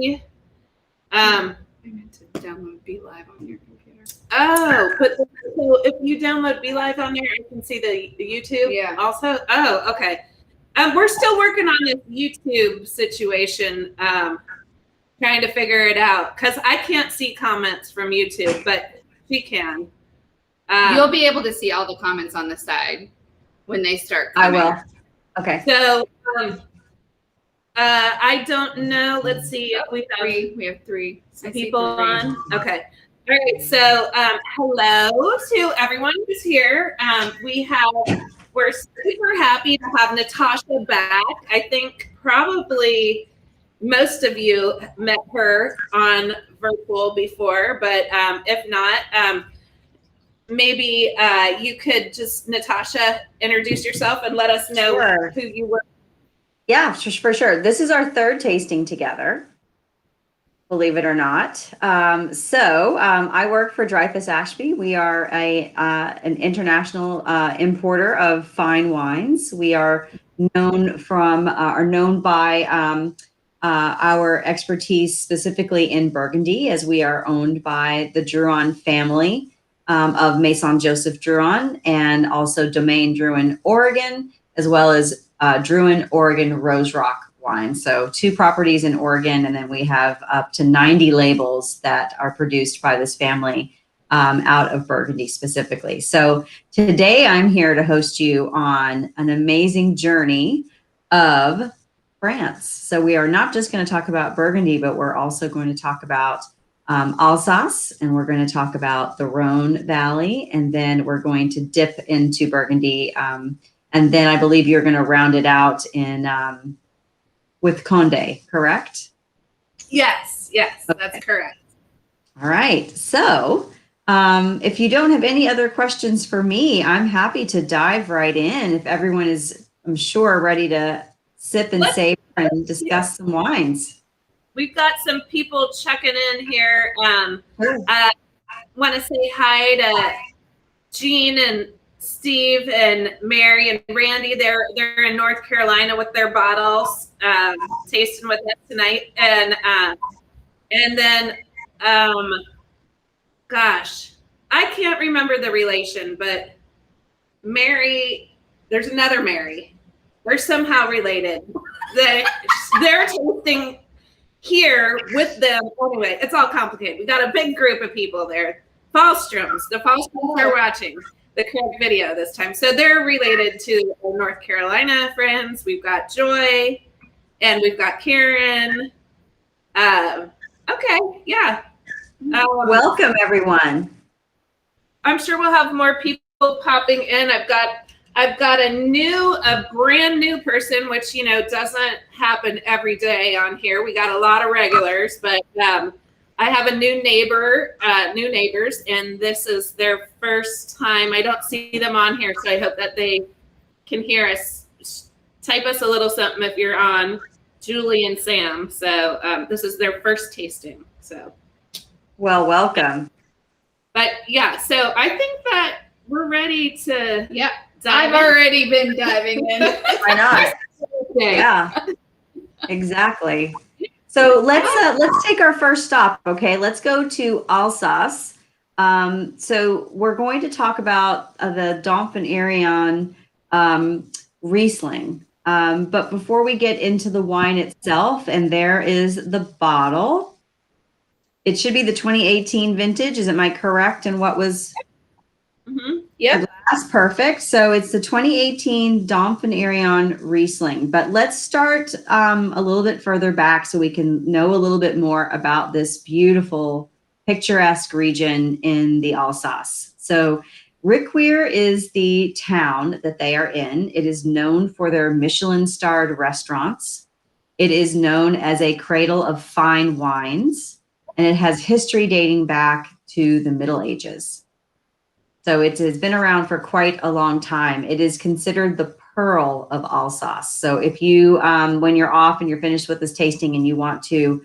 me. I meant to download Be Live on your computer. Oh, so if you download Be Live on there, I can see the YouTube. Yeah. Also. Oh, okay. We're still working on this YouTube situation, trying to figure it out because I can't see comments from YouTube, but she can. You'll be able to see all the comments on the side when they start coming. I will. Okay. So I don't know. Let's see. We have three people on. Okay. All right. So hello to everyone who's here. We're super happy to have Natasha back. I think probably most of you met her on virtual before, but if not, maybe you could just, Natasha, introduce yourself and let us know who you were. Yeah, for sure. This is our third tasting together, believe it or not. I work for Dreyfus Ashby. We are an international importer of fine wines. We are known by our expertise specifically in Burgundy, as we are owned by the Drouhin family of Maison Joseph Drouhin, and also Domaine Drouhin, Oregon, as well as Drouhin, Oregon Rose Rock wine. So 2 properties in Oregon, and then we have up to 90 labels that are produced by this family out of Burgundy specifically. So today I'm here to host you on an amazing journey of France. So we are not just going to talk about Burgundy, but we're also going to talk about Alsace, and we're going to talk about the Rhone Valley, and then we're going to dip into Burgundy. And then I believe you're going to round it out in with Conde, correct? Yes, okay. That's correct. All right. So if you don't have any other questions for me, I'm happy to dive right in. If everyone is, I'm sure, ready to sip and savor and discuss some wines. We've got some people checking in here. I want to say hi to Jean and Steve and Mary and Randy. They're in North Carolina with their bottles, tasting with us tonight. And then, gosh, I can't remember the relation, but Mary, there's another Mary. We're somehow related. They're tasting here with them. Anyway, it's all complicated. We got a big group of people there. Fallstroms. The Fallstroms are watching the correct video this time. So they're related to our North Carolina friends. We've got Joy and we've got Karen. Okay, yeah. Welcome, everyone. I'm sure we'll have more people popping in. I've got a brand new person, which, you know, doesn't happen every day on here. We got a lot of regulars, but I have a new neighbors, and this is their first time. I don't see them on here, so I hope that they can hear us. Type us a little something if you're on, Julie and Sam. So this is their first tasting. So, well, welcome. But yeah, so I think that we're ready to. Yeah, I've already been diving in. Why not? Yeah, exactly. So let's take our first stop. Okay, let's go to Alsace. So we're going to talk about the Dopff and Irion Riesling. But before we get into the wine itself, and there is the bottle. It should be the 2018 vintage. Is am I correct? And what was? Mm-hmm. Yeah. That's perfect. So it's the 2018 Dopff and Irion Riesling. But let's start a little bit further back so we can know a little bit more about this beautiful, picturesque region in the Alsace. So Riquier is the town that they are in. It is known for their Michelin-starred restaurants. It is known as a cradle of fine wines, and it has history dating back to the Middle Ages. So it has been around for quite a long time. It is considered the pearl of Alsace. So if you, when you're off and you're finished with this tasting and you want to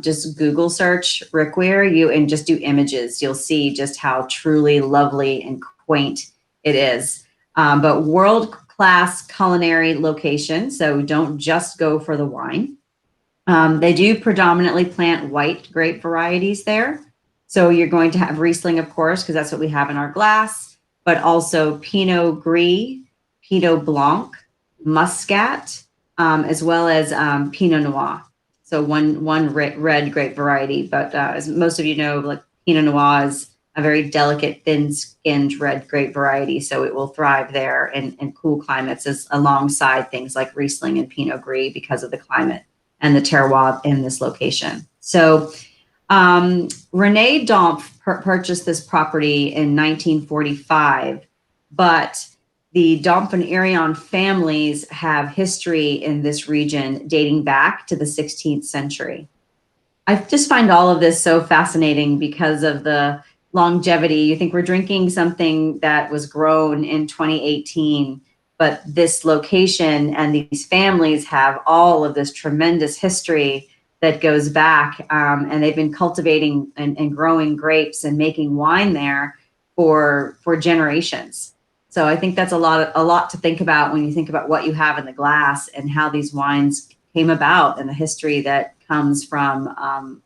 just Google search Riquier, and just do images, you'll see just how truly lovely and quaint it is. But world-class culinary location. So don't just go for the wine. They do predominantly plant white grape varieties there. So you're going to have Riesling, of course, because that's what we have in our glass, but also Pinot Gris, Pinot Blanc, Muscat, as well as Pinot Noir. So one red grape variety. But as most of you know, like Pinot Noir is a very delicate, thin-skinned red grape variety. So it will thrive there in cool climates alongside things like Riesling and Pinot Gris because of the climate and the terroir in this location. So Rene Dopff purchased this property in 1945, but the Dopff and Irion families have history in this region dating back to the 16th century. I just find all of this so fascinating because of the longevity. You think we're drinking something that was grown in 2018, but this location and these families have all of this tremendous history that goes back, and they've been cultivating and growing grapes and making wine there for generations. So I think that's a lot to think about when you think about what you have in the glass and how these wines came about and the history that comes from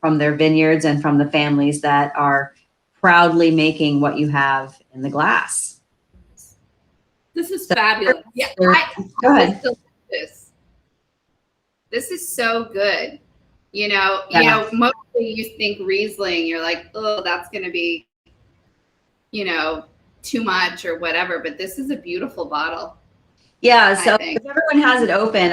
their vineyards and from the families that are proudly making what you have in the glass. This is fabulous. Yeah, Go ahead. This is so good. You know, mostly you think Riesling, you're like, oh, that's going to be, too much or whatever. But this is a beautiful bottle. Yeah. So if everyone has it open,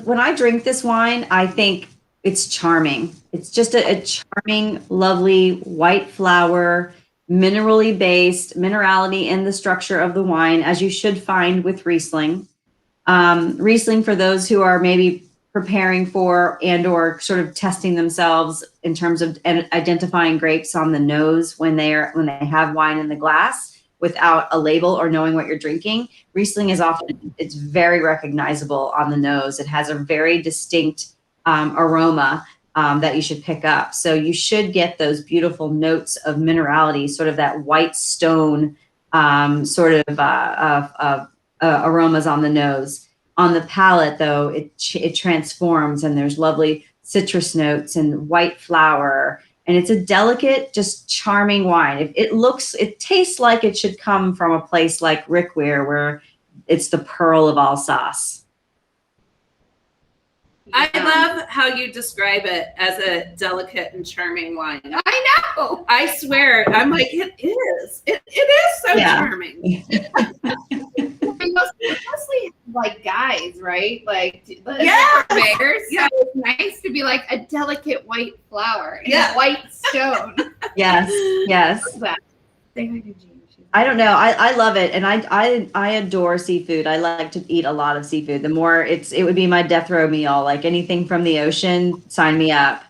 when I drink this wine, I think it's charming. It's just a charming, lovely white flower, minerally based, minerality in the structure of the wine, as you should find with Riesling. Riesling, for those who are maybe preparing for and or sort of testing themselves in terms of identifying grapes on the nose when they have wine in the glass without a label or knowing what you're drinking. Riesling it's very recognizable on the nose. It has a very distinct aroma that you should pick up. So you should get those beautiful notes of minerality, sort of that white stone aromas on the nose. On the palate, though, it transforms, and there's lovely citrus notes and white flower, and it's a delicate, just charming wine. It tastes like it should come from a place like Rickweir, where it's the pearl of Alsace. I love how you describe it as a delicate and charming wine. I know. I swear, I'm like, it is. It is so charming. Mostly like guys, right? Like yeah, bears. Yeah. So it's nice to be like a delicate white flower and a white stone. Yes. I don't know. I love it, and I adore seafood. I like to eat a lot of seafood. The more it would be my death row meal. Like anything from the ocean, sign me up.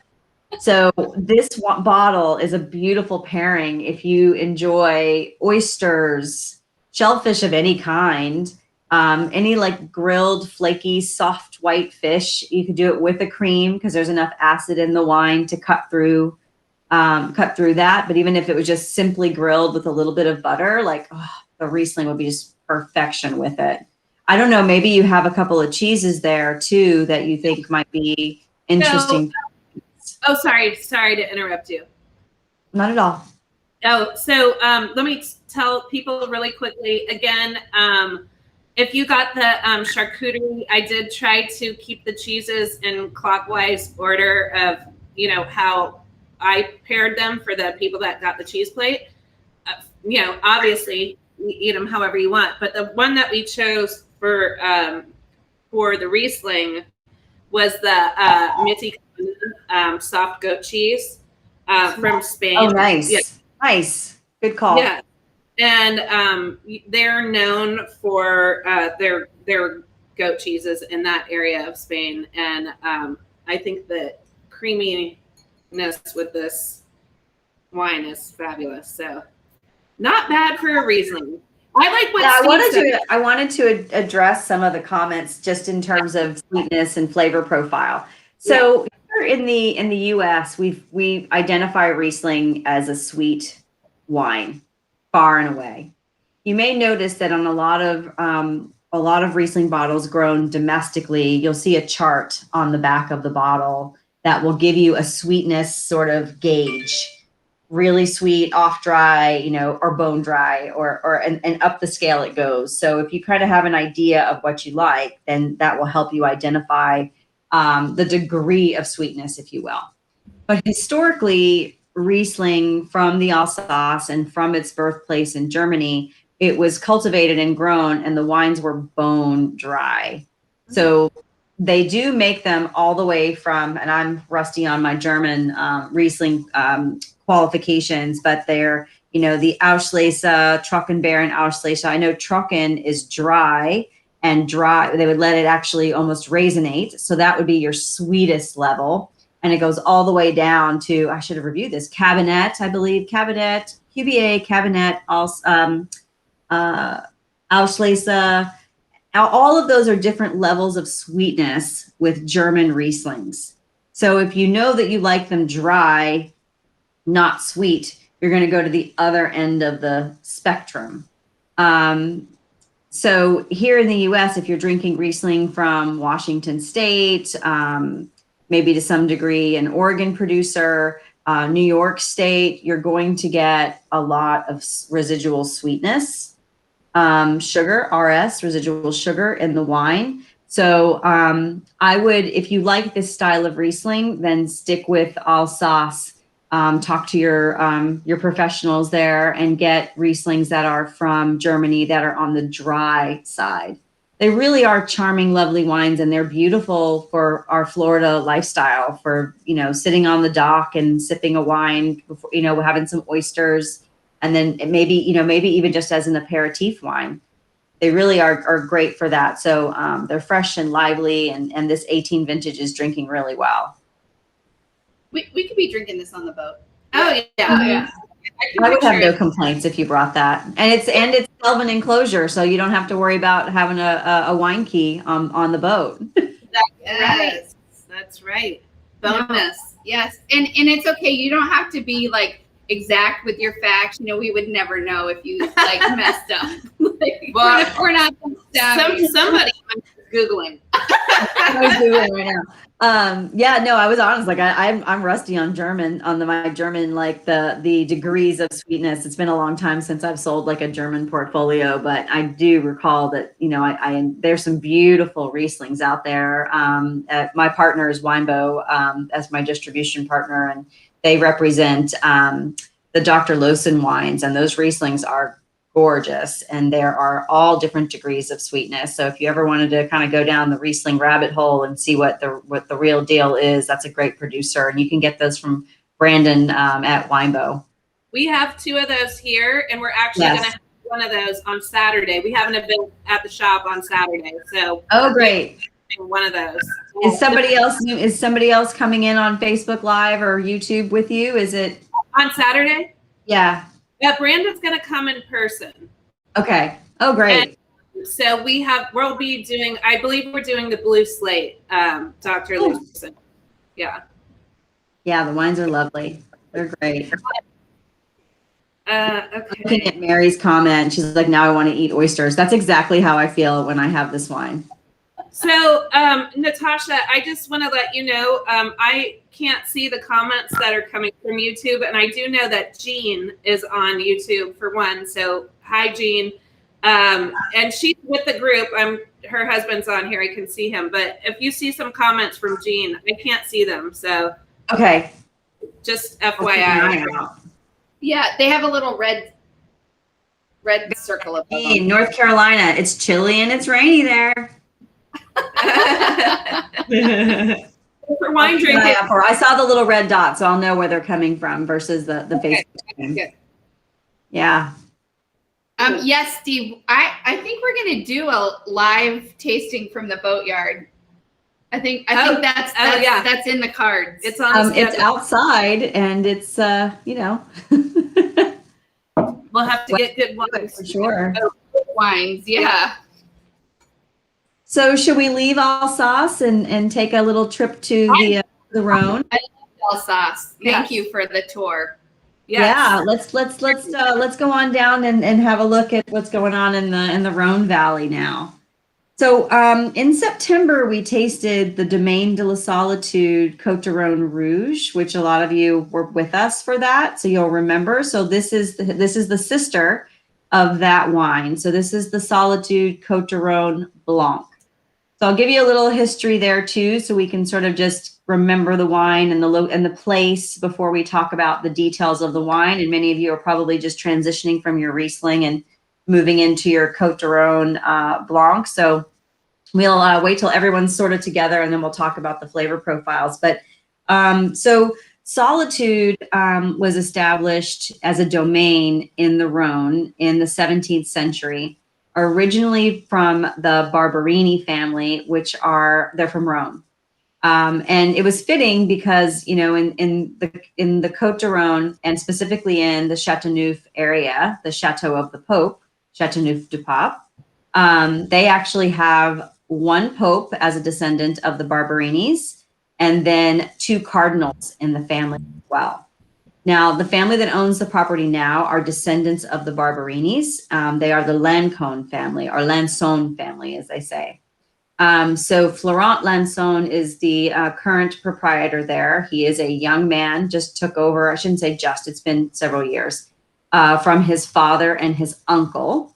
So this bottle is a beautiful pairing if you enjoy oysters, shellfish of any kind, any like grilled, flaky, soft white fish. You could do it with a cream because there's enough acid in the wine to cut through that. But even if it was just simply grilled with a little bit of butter, the Riesling would be just perfection with it. I don't know, maybe you have a couple of cheeses there too that you think might be interesting. Sorry to interrupt you. Not at all. Oh, so let me tell people really quickly again. If you got the charcuterie, I did try to keep the cheeses in clockwise order of how I paired them for the people that got the cheese plate. Obviously you eat them however you want, but the one that we chose for the Riesling was the Miti soft goat cheese from Spain. Oh, nice. Yeah. Nice. Good call. Yeah. And they're known for their goat cheeses in that area of Spain. And I think the creaminess with this wine is fabulous. So not bad for a Riesling. I like what I wanted to address some of the comments just in terms of sweetness and flavor profile. So here in the US, we identify Riesling as a sweet wine, far and away. You may notice that on a lot of a lot of Riesling bottles grown domestically, you'll see a chart on the back of the bottle that will give you a sweetness sort of gauge. Really sweet, off dry, you know, or bone dry, and up the scale it goes. So if you kind of have an idea of what you like, then that will help you identify the degree of sweetness, if you will. But historically, Riesling from the Alsace and from its birthplace in Germany, it was cultivated and grown, and the wines were bone dry. So they do make them all the way from, and I'm rusty on my German Riesling qualifications, but they're, you know, the Auslese, Trockenbeeren, Auslese. I know Trocken is dry, and dry, they would let it actually almost raisinate. So that would be your sweetest level. And it goes all the way down to, I should have reviewed this, Cabinet, I believe, Cabinet, Cuvee, Cabinet, Auslese. All of those are different levels of sweetness with German Rieslings. So if you know that you like them dry, not sweet, you're going to go to the other end of the spectrum. So here in the US, if you're drinking Riesling from Washington State, maybe to some degree an Oregon producer, New York State, you're going to get a lot of residual sweetness, sugar, RS, residual sugar in the wine. So I would, if you like this style of Riesling, then stick with Alsace. Talk to your professionals there and get Rieslings that are from Germany that are on the dry side. They really are charming, lovely wines, and they're beautiful for our Florida lifestyle, for, you know, sitting on the dock and sipping a wine, before, you know, having some oysters, and then maybe even just as an aperitif wine. They really are great for that. So they're fresh and lively, and this 18 vintage is drinking really well. We could be drinking this on the boat. Oh yeah. I would have no complaints if you brought that. And it's Kelvin enclosure, so you don't have to worry about having a wine key on the boat. Yes, That's right. Bonus. yes, and it's okay. You don't have to be like exact with your facts. You know, we would never know if you like messed up. Like, Well, we're not Somebody I'm Googling. I was doing right now. I was honest. Like I'm rusty on German, my German, like the degrees of sweetness. It's been a long time since I've sold like a German portfolio, but I do recall that, you know, I there's some beautiful Rieslings out there. My partner is Weinbo, as my distribution partner, and they represent the Dr. Lawson wines, and those Rieslings are gorgeous, and there are all different degrees of sweetness. So if you ever wanted to kind of go down the Riesling rabbit hole and see what the real deal is, that's a great producer, and you can get those from Brandon at Weinbo. We have 2 of those here, and we're actually going to have one of those on Saturday. We have an event at the shop on Saturday, so Great. One of those. Is somebody else coming in on Facebook Live or YouTube with you? Is it on Saturday? Yeah. Yeah, Brandon's going to come in person. Okay. Oh, great. And so we'll be doing, I believe we're doing the Blue Slate, Dr. Lawson. Yeah. Yeah, the wines are lovely. They're great. Okay. Looking at Mary's comment, she's like, now I want to eat oysters. That's exactly how I feel when I have this wine. So, Natasha, I just want to let you know, I can't see the comments that are coming from YouTube, and I do know that Jean is on YouTube for one. So, hi, Jean. And she's with the group. Her husband's on here. I can see him. But if you see some comments from Jean, I can't see them. So, okay. Just FYI. Yeah, they have a little red circle above them. Hey, North Carolina, it's chilly and it's rainy there. For wine drinking. I saw the little red dot, so I'll know where they're coming from versus the Okay. Facebook. Good. Yeah. Yes, Steve. I think we're gonna do a live tasting from the boatyard. I think that's in the cards. It's on. It's outside, and it's you know. We'll have to get good wines for sure. Wines, yeah. So should we leave Alsace and take a little trip to the Rhone? I love Alsace. Thank you for the tour. Yes. Yeah, let's go on down and have a look at what's going on in the Rhone Valley now. So in September, we tasted the Domaine de la Solitude Cote de Rhone Rouge, which a lot of you were with us for that, so you'll remember. So this is the sister of that wine. So this is the Solitude Cote de Rhone Blanc. So I'll give you a little history there too, so we can sort of just remember the wine and the place before we talk about the details of the wine. And many of you are probably just transitioning from your Riesling and moving into your Cote de Rhone Blanc. So we'll wait till everyone's sort of together, and then we'll talk about the flavor profiles. But so Solitude was established as a domain in the Rhone in the 17th century, originally from the Barberini family, they're from Rome. And it was fitting because, you know, in the Cote de Rhone, and specifically in the Châteauneuf area, the Chateau of the Pope, Châteauneuf du Pape, they actually have one pope as a descendant of the Barberinis, and then 2 cardinals in the family as well. Now, the family that owns the property now are descendants of the Barberinis. They are the Lancôme family, or Lançon family, as they say. So Florent Lançon is the current proprietor there. He is a young man, just took over, I shouldn't say just, it's been several years, from his father and his uncle.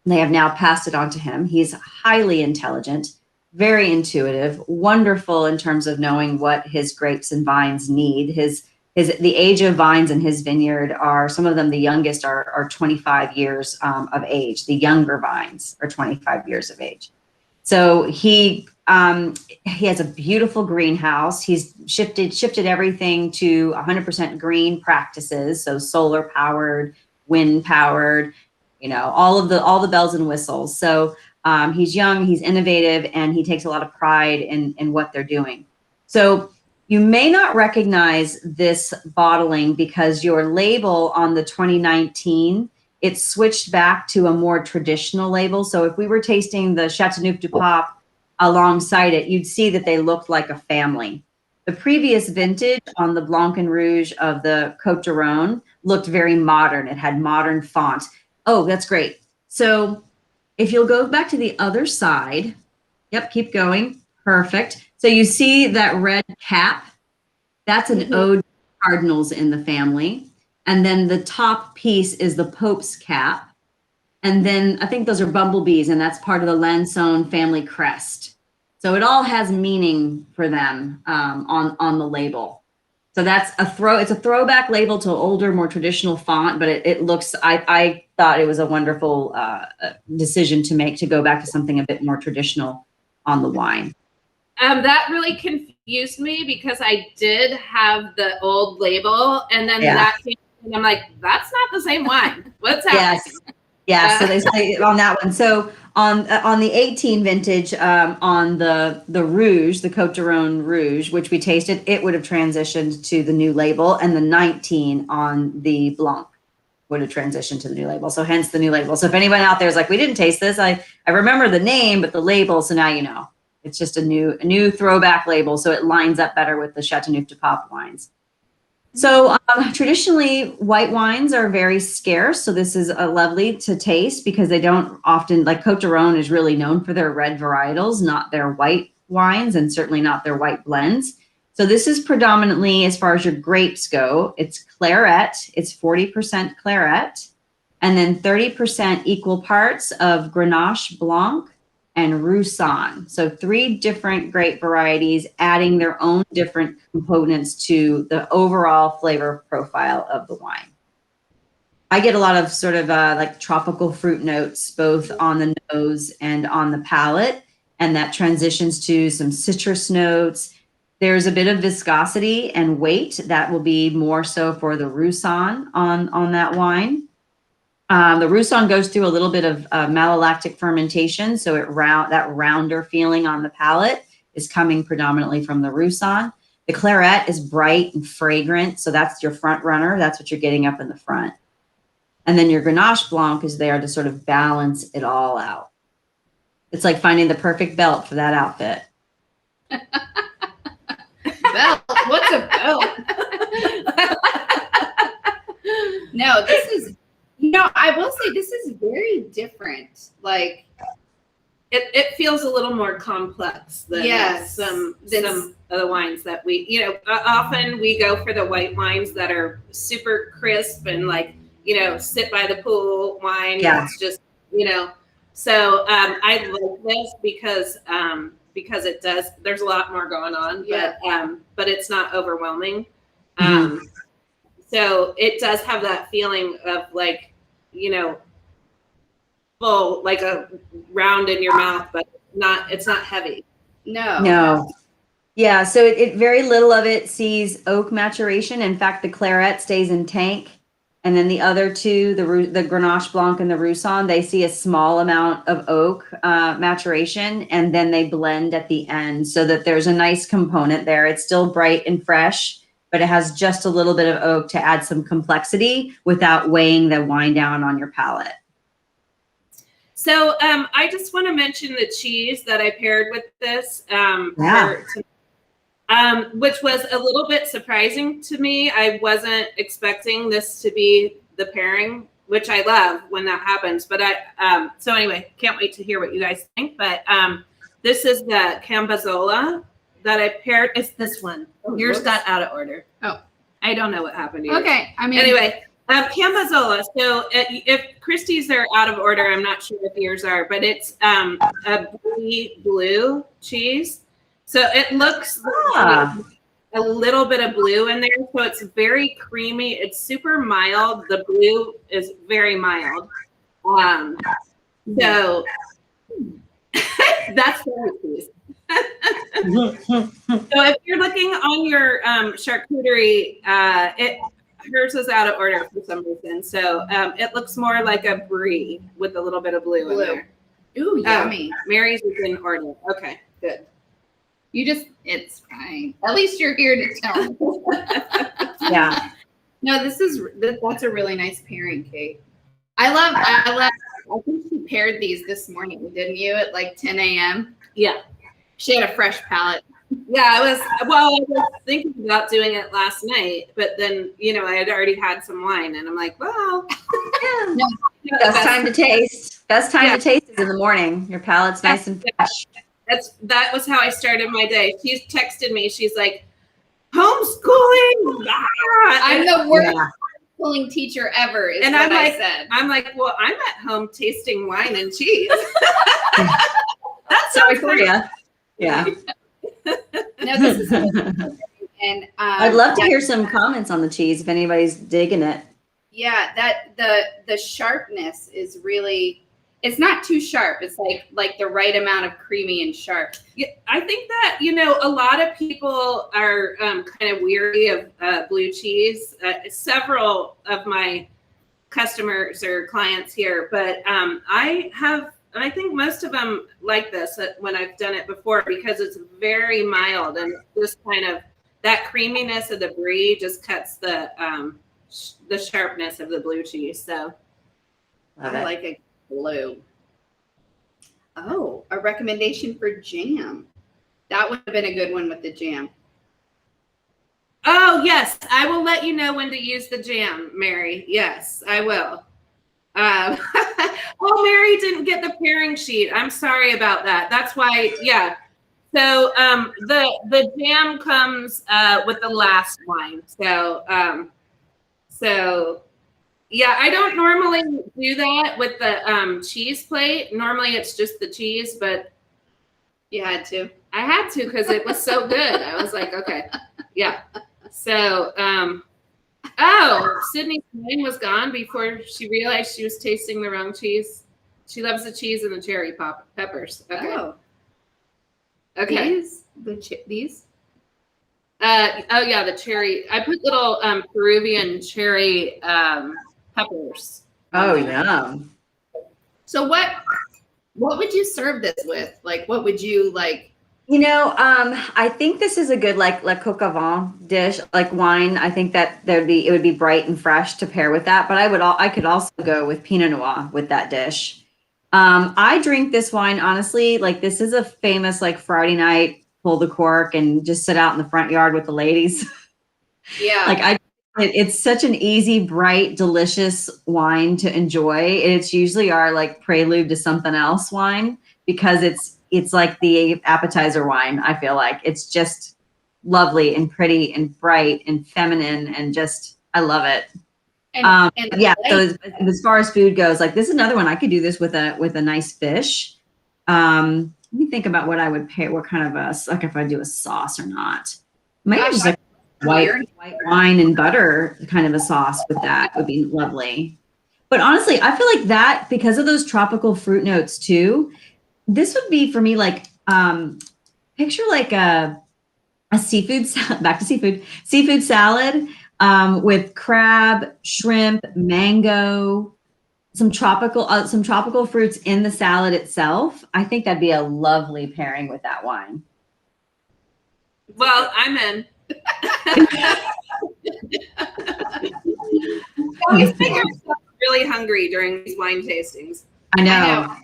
They have now passed it on to him. He's highly intelligent, very intuitive, wonderful in terms of knowing what his grapes and vines need. The age of vines in his vineyard are, some of them, the youngest are 25 years of age. The younger vines are 25 years of age. So he has a beautiful greenhouse. He's shifted everything to 100% green practices. So solar powered, wind powered, you know, all the bells and whistles. So he's young, he's innovative, and he takes a lot of pride in what they're doing. So you may not recognize this bottling because your label on the 2019, it switched back to a more traditional label. So if we were tasting the Châteauneuf du Pape alongside it, you'd see that they looked like a family. The previous vintage on the Blanc and Rouge of the Cote de Rhone looked very modern. It had modern font. Oh, that's great. So if you'll go back to the other side, yep, keep going. Perfect. So you see that red cap? That's an ode to cardinals in the family. And then the top piece is the Pope's cap. And then I think those are bumblebees, and that's part of the Lançon family crest. So it all has meaning for them on the label. So that's it's a throwback label to older, more traditional font, but it looks, I thought it was a wonderful decision to make, to go back to something a bit more traditional on the wine. That really confused me because I did have the old label, and then that came, and I'm like, that's not the same wine. What's happening? Yes. So they say on that one. So on the 18 vintage, on the Rouge, the Cote de Rhone Rouge, which we tasted, it would have transitioned to the new label, and the 19 on the Blanc would have transitioned to the new label. So hence the new label. So if anyone out there is like, we didn't taste this, I remember the name, but the label. So now you know. It's just a new throwback label, so it lines up better with the Châteauneuf du Pape wines. So traditionally, white wines are very scarce. So this is lovely to taste because they don't often, like Cote de Rhone is really known for their red varietals, not their white wines, and certainly not their white blends. So this is predominantly, as far as your grapes go, it's claret. It's 40% claret, and then 30% equal parts of Grenache Blanc and Roussanne. So 3 different grape varieties adding their own different components to the overall flavor profile of the wine. I get a lot of sort of like tropical fruit notes, both on the nose and on the palate, and that transitions to some citrus notes. There's a bit of viscosity and weight that will be more so for the Roussanne on that wine. The Roussanne goes through a little bit of malolactic fermentation, so that rounder feeling on the palate is coming predominantly from the Roussanne. The claret is bright and fragrant, so that's your front runner. That's what you're getting up in the front. And then your Grenache Blanc is there to sort of balance it all out. It's like finding the perfect belt for that outfit. Belt? What's a belt? No, this is... I will say this is very different. Like, it feels a little more complex than some of the wines that we, you know, often we go for the white wines that are super crisp and like, you know, sit by the pool wine. Yeah. It's just, you know, so I like this because it does, there's a lot more going on, but it's not overwhelming. So it does have that feeling of like, you know, full, like a round in your mouth, but it's not heavy. No. Yeah, so it very little of it sees oak maturation. In fact, the claret stays in tank. And then the other two, the Grenache Blanc and the Roussanne, they see a small amount of oak maturation, and then they blend at the end so that there's a nice component there. It's still bright and fresh, but it has just a little bit of oak to add some complexity without weighing the wine down on your palate. So I just want to mention the cheese that I paired with this, which was a little bit surprising to me. I wasn't expecting this to be the pairing, which I love when that happens. But so anyway, can't wait to hear what you guys think. But this is the Cambazola that I paired. It's this one. Yours got out of order. Oh, I don't know what happened to you. Okay, I mean, anyway. Cambazola. So if Christie's are out of order, I'm not sure if yours are, but it's a Brouilly blue cheese. So it looks like a little bit of blue in there. So it's very creamy. It's super mild. The blue is very mild. So that's the cheese. So if you're looking on your charcuterie, hers is out of order for some reason. So it looks more like a brie with a little bit of blue in there. Ooh, yummy. Mary's is in order. Okay, good. It's fine. At least you're here to tell me. Yeah. No, that's a really nice pairing, Kate. I think she paired these this morning, didn't you? At like 10 a.m. Yeah. She had a fresh palate. Yeah, I was thinking about doing it last night, but then, you know, I had already had some wine and I'm like, well, best time to taste. Best time to taste is in the morning. Your palate's nice and fresh. That was how I started my day. She texted me. She's like, homeschooling. I'm the worst homeschooling teacher ever, is and what I said. I'm like, well, I'm at home tasting wine and cheese. That's sorry for you. Yeah. No, this is and I'd love to hear some comments on the cheese if anybody's digging it. Yeah, that the sharpness is really, it's not too sharp. It's like the right amount of creamy and sharp. Yeah, I think that, you know, a lot of people are kind of weary of blue cheese. Several of my customers or clients here, but I think most of them like this when I've done it before because it's very mild and just kind of that creaminess of the brie just cuts the sharpness of the blue cheese. So I like a blue. Oh, a recommendation for jam. That would have been a good one with the jam. Oh, yes. I will let you know when to use the jam, Mary. Yes, I will. Oh, Mary didn't get the pairing sheet. I'm sorry about that. That's why, yeah. So the jam comes with the last wine. So yeah, I don't normally do that with the cheese plate. Normally it's just the cheese, but you had to. I had to because it was so good. I was like, okay, yeah. So Sydney's wine was gone before she realized she was tasting the wrong cheese. She loves the cheese and the cherry peppers. Okay. Oh. Okay. These? The cherry. I put little Peruvian cherry peppers. Oh, yeah. So what would you serve this with? Like, what would you like? You know, I think this is a good like la coq au vin dish, like wine. I think that it would be bright and fresh to pair with that. But I could also go with Pinot Noir with that dish. I drink this wine honestly, like this is a famous like Friday night, pull the cork and just sit out in the front yard with the ladies. Yeah. It's such an easy, bright, delicious wine to enjoy. It's usually our like prelude to something else wine because it's like the appetizer wine. I feel like it's just lovely and pretty and bright and feminine and just, I love it. And yeah. So as far as food goes, like this is another one. I could do this with a nice fish. Let me think about what I would pair. What kind of like if I do a sauce or not. Maybe just like white wine and butter kind of a sauce with that would be lovely. But honestly, I feel like that, because of those tropical fruit notes too, this would be for me like picture like a seafood back to seafood salad with crab, shrimp, mango, some tropical fruits in the salad itself. I think that'd be a lovely pairing with that wine. Well, I'm in. Always make ourselves really hungry during these wine tastings. I know.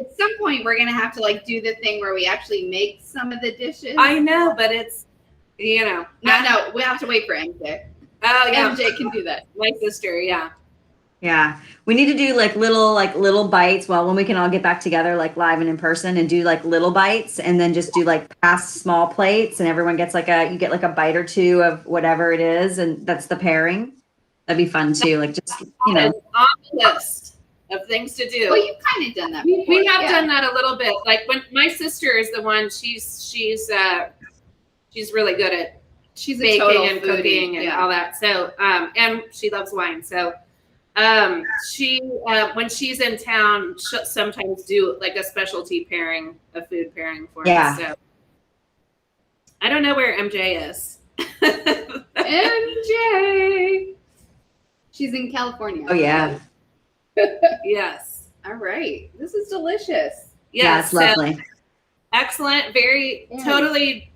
At some point, we're gonna have to like do the thing where we actually make some of the dishes. I know, but it's No, we have to wait for MJ. Oh yeah, MJ can do that. My sister, yeah. Yeah, we need to do like little bites. Well, when we can all get back together, like live and in person, and do like little bites, and then just do like pass small plates, and everyone gets you get like a bite or two of whatever it is, and that's the pairing. That'd be fun too. Like just on the list of things to do. Well, you've kind of done that before. We have done that a little bit. Like when my sister is the one, she's really good at baking and cooking and all that. So and she loves wine. So she when she's in town, she'll sometimes do like a specialty pairing, a food pairing for us. So I don't know where MJ is. MJ. She's in California. Oh yeah. Yes. All right. This is delicious. Yeah, it's lovely. Excellent. Very totally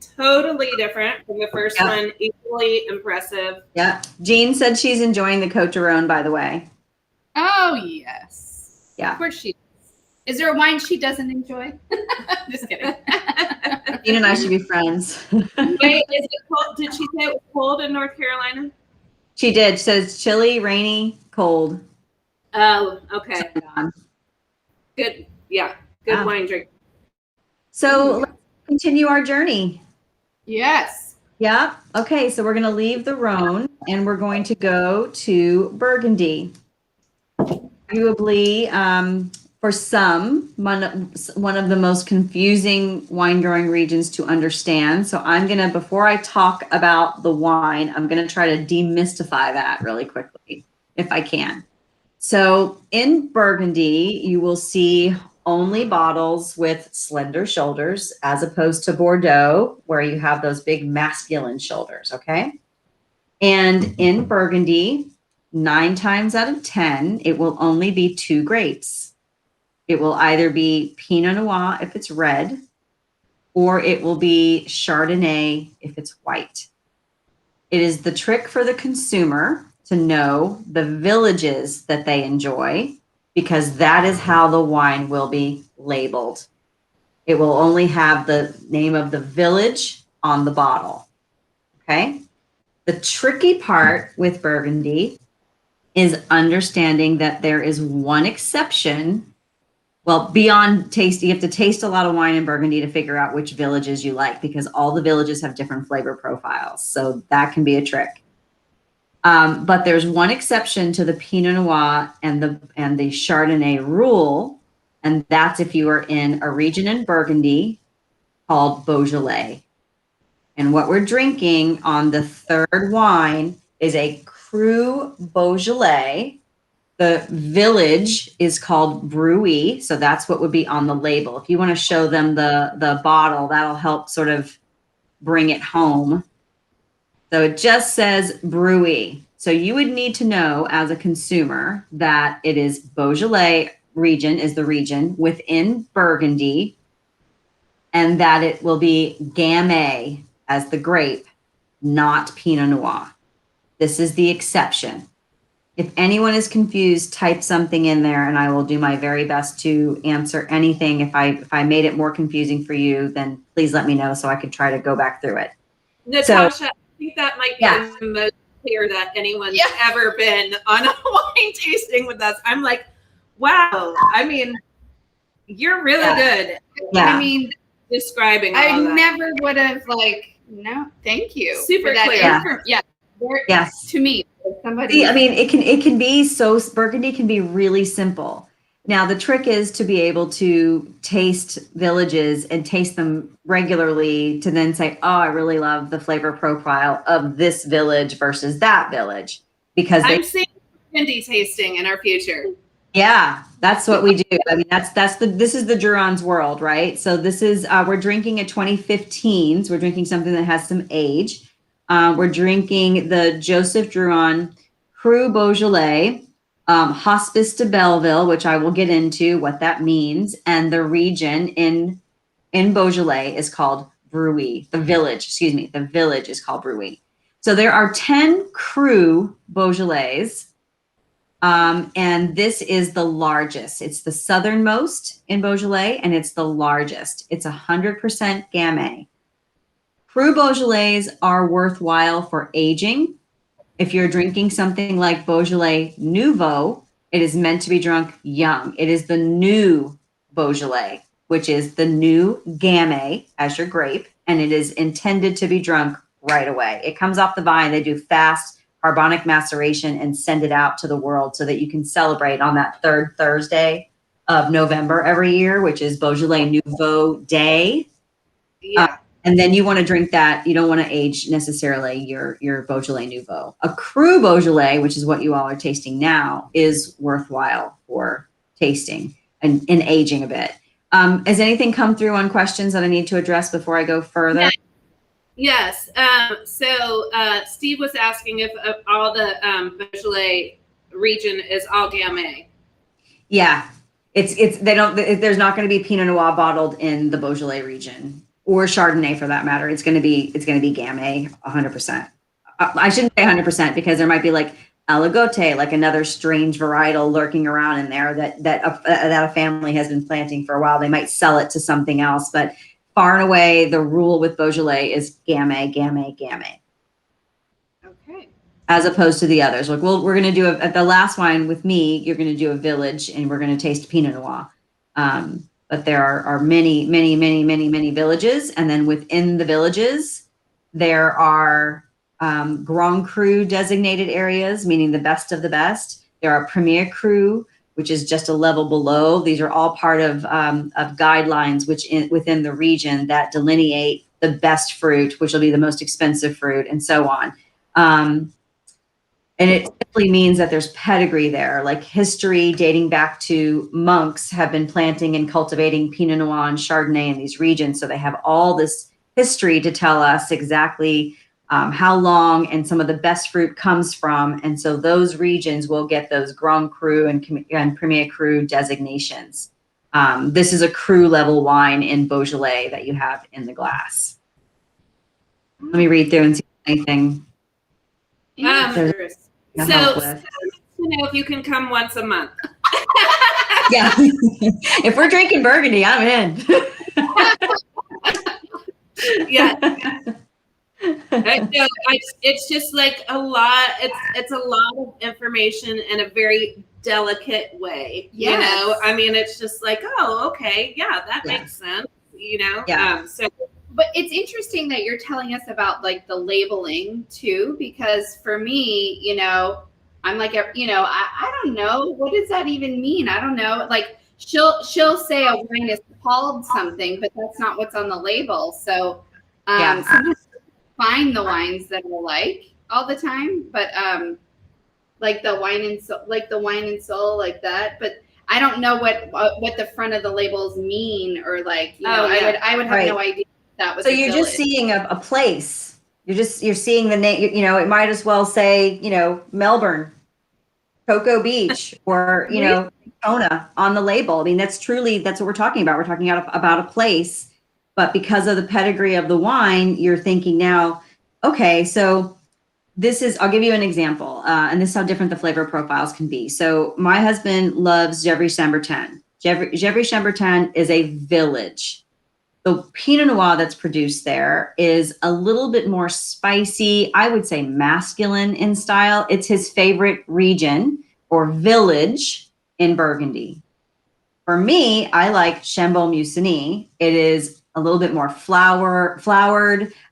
different from the first one. Equally impressive. Yeah. Jean said she's enjoying the Cote de Rhone, by the way. Oh yes. Yeah. Of course she is. There a wine she doesn't enjoy? Just kidding. Jean and I should be friends. Wait, is it cold? Did she say it was cold in North Carolina? She did. She said it's chilly, rainy, cold. Oh, okay. Good. Yeah. Good wine drink. So let's continue our journey. Yes. Yeah. Okay. So we're going to leave the Rhone and we're going to go to Burgundy. Arguably, for some, one of the most confusing wine growing regions to understand. So I'm going to, before I talk about the wine, I'm going to try to demystify that really quickly, if I can. So in Burgundy, you will see only bottles with slender shoulders, as opposed to Bordeaux, where you have those big masculine shoulders, okay? And in Burgundy, 9 times out of 10, it will only be 2 grapes. It will either be Pinot Noir if it's red, or it will be Chardonnay if it's white. It is the trick for the consumer to know the villages that they enjoy, because that is how the wine will be labeled. It will only have the name of the village on the bottle, okay? The tricky part with Burgundy is understanding that there is one exception. Well, beyond taste, you have to taste a lot of wine in Burgundy to figure out which villages you like, because all the villages have different flavor profiles. So that can be a trick. But there's one exception to the Pinot Noir and the Chardonnay rule, and that's if you are in a region in Burgundy called Beaujolais. And what we're drinking on the third wine is a Cru Beaujolais. The village is called Brouilly, so that's what would be on the label. If you want to show them the bottle, that'll help sort of bring it home. So it just says Brouilly. So you would need to know as a consumer that it is Beaujolais region is the region within Burgundy, and that it will be Gamay as the grape, not Pinot Noir. This is the exception. If anyone is confused, type something in there and I will do my very best to answer anything. If I made it more confusing for you, then please let me know so I can try to go back through it. Natasha, I think that might be the most clear that anyone's ever been on a wine tasting with us. I'm like, wow. I mean, You're really good. Yeah. I mean, describing. I never would have no, thank you. Super for that clear. Yeah. Yes. To me, somebody. See, I mean, it can be so, Burgundy can be really simple. Now, the trick is to be able to taste villages and taste them regularly to then say, oh, I really love the flavor profile of this village versus that village. Because I'm seeing Burgundy tasting in our future. Yeah, that's what we do. I mean, this is the Drouhin's world, right? So this is, we're drinking a 2015. So we're drinking something that has some age. We're drinking the Joseph Drouhin Cru Beaujolais, Hospice de Belleville, which I will get into what that means. And the region in Beaujolais is called Brouilly. The village is called Brouilly. So there are 10 Cru Beaujolais. And this is the largest. It's the southernmost in Beaujolais, and it's the largest. It's 100% Gamay. Cru Beaujolais are worthwhile for aging. If you're drinking something like Beaujolais Nouveau, it is meant to be drunk young. It is the new Beaujolais, which is the new Gamay as your grape, and it is intended to be drunk right away. It comes off the vine. They do fast carbonic maceration and send it out to the world so that you can celebrate on that third Thursday of November every year, which is Beaujolais Nouveau Day. Yeah. And then you want to drink that. You don't want to age necessarily your Beaujolais Nouveau. A Cru Beaujolais, which is what you all are tasting now, is worthwhile for tasting and aging a bit. Has anything come through on questions that I need to address before I go further? Yeah. Yes. So Steve was asking if all the Beaujolais region is all Gamay. Yeah, there's not going to be Pinot Noir bottled in the Beaujolais region or Chardonnay for that matter. It's going to be Gamay 100%. I shouldn't say 100% because there might be like Aligote, like another strange varietal lurking around in there that a family has been planting for a while. They might sell it to something else, but far and away, the rule with Beaujolais is Gamay, Gamay, Gamay. Okay. As opposed to the others. Like, we're going to do at the last wine with me, you're going to do a village and we're going to taste Pinot Noir. But there are many, many, many, many, many villages. And then within the villages, there are Grand Cru designated areas, meaning the best of the best. There are Premier Cru, which is just a level below. These are all part of guidelines within the region that delineate the best fruit, which will be the most expensive fruit, and so on. And it simply means that there's pedigree there, like history dating back to monks have been planting and cultivating Pinot Noir and Chardonnay in these regions. So they have all this history to tell us exactly how long and some of the best fruit comes from. And so those regions will get those Grand Cru and Premier Cru designations. This is a Cru level wine in Beaujolais that you have in the glass. Let me read through and see anything. So to know if you can come once a month. Yeah. If we're drinking Burgundy, I'm in. Yeah. It's just like a lot. It's a lot of information in a very delicate way. Yes. You know, I mean, it's just like, oh, okay, yeah, that makes sense. You know, But it's interesting that you're telling us about like the labeling too, because for me, you know, I'm like, you know, I don't know, what does that even mean? I don't know. Like she'll say a wine is called something, but that's not what's on the label. So sometimes find the wines that I like all the time, but like the wine and soul, like that. But I don't know what the front of the labels mean, or like, you know, I would have no idea that was. So you're just seeing a place. You're seeing the name. You know, it might as well say, you know, Melbourne, Cocoa Beach, or you know, Kona on the label. I mean, that's what we're talking about. We're talking about a place. But because of the pedigree of the wine, you're thinking now, okay, so I'll give you an example, and this is how different the flavor profiles can be. So my husband loves Gevrey-Chambertin. Gevrey-Chambertin is a village. The Pinot Noir that's produced there is a little bit more spicy, I would say masculine in style. It's his favorite region or village in Burgundy. For me, I like Chambon Musigny. It is a little bit more flowered,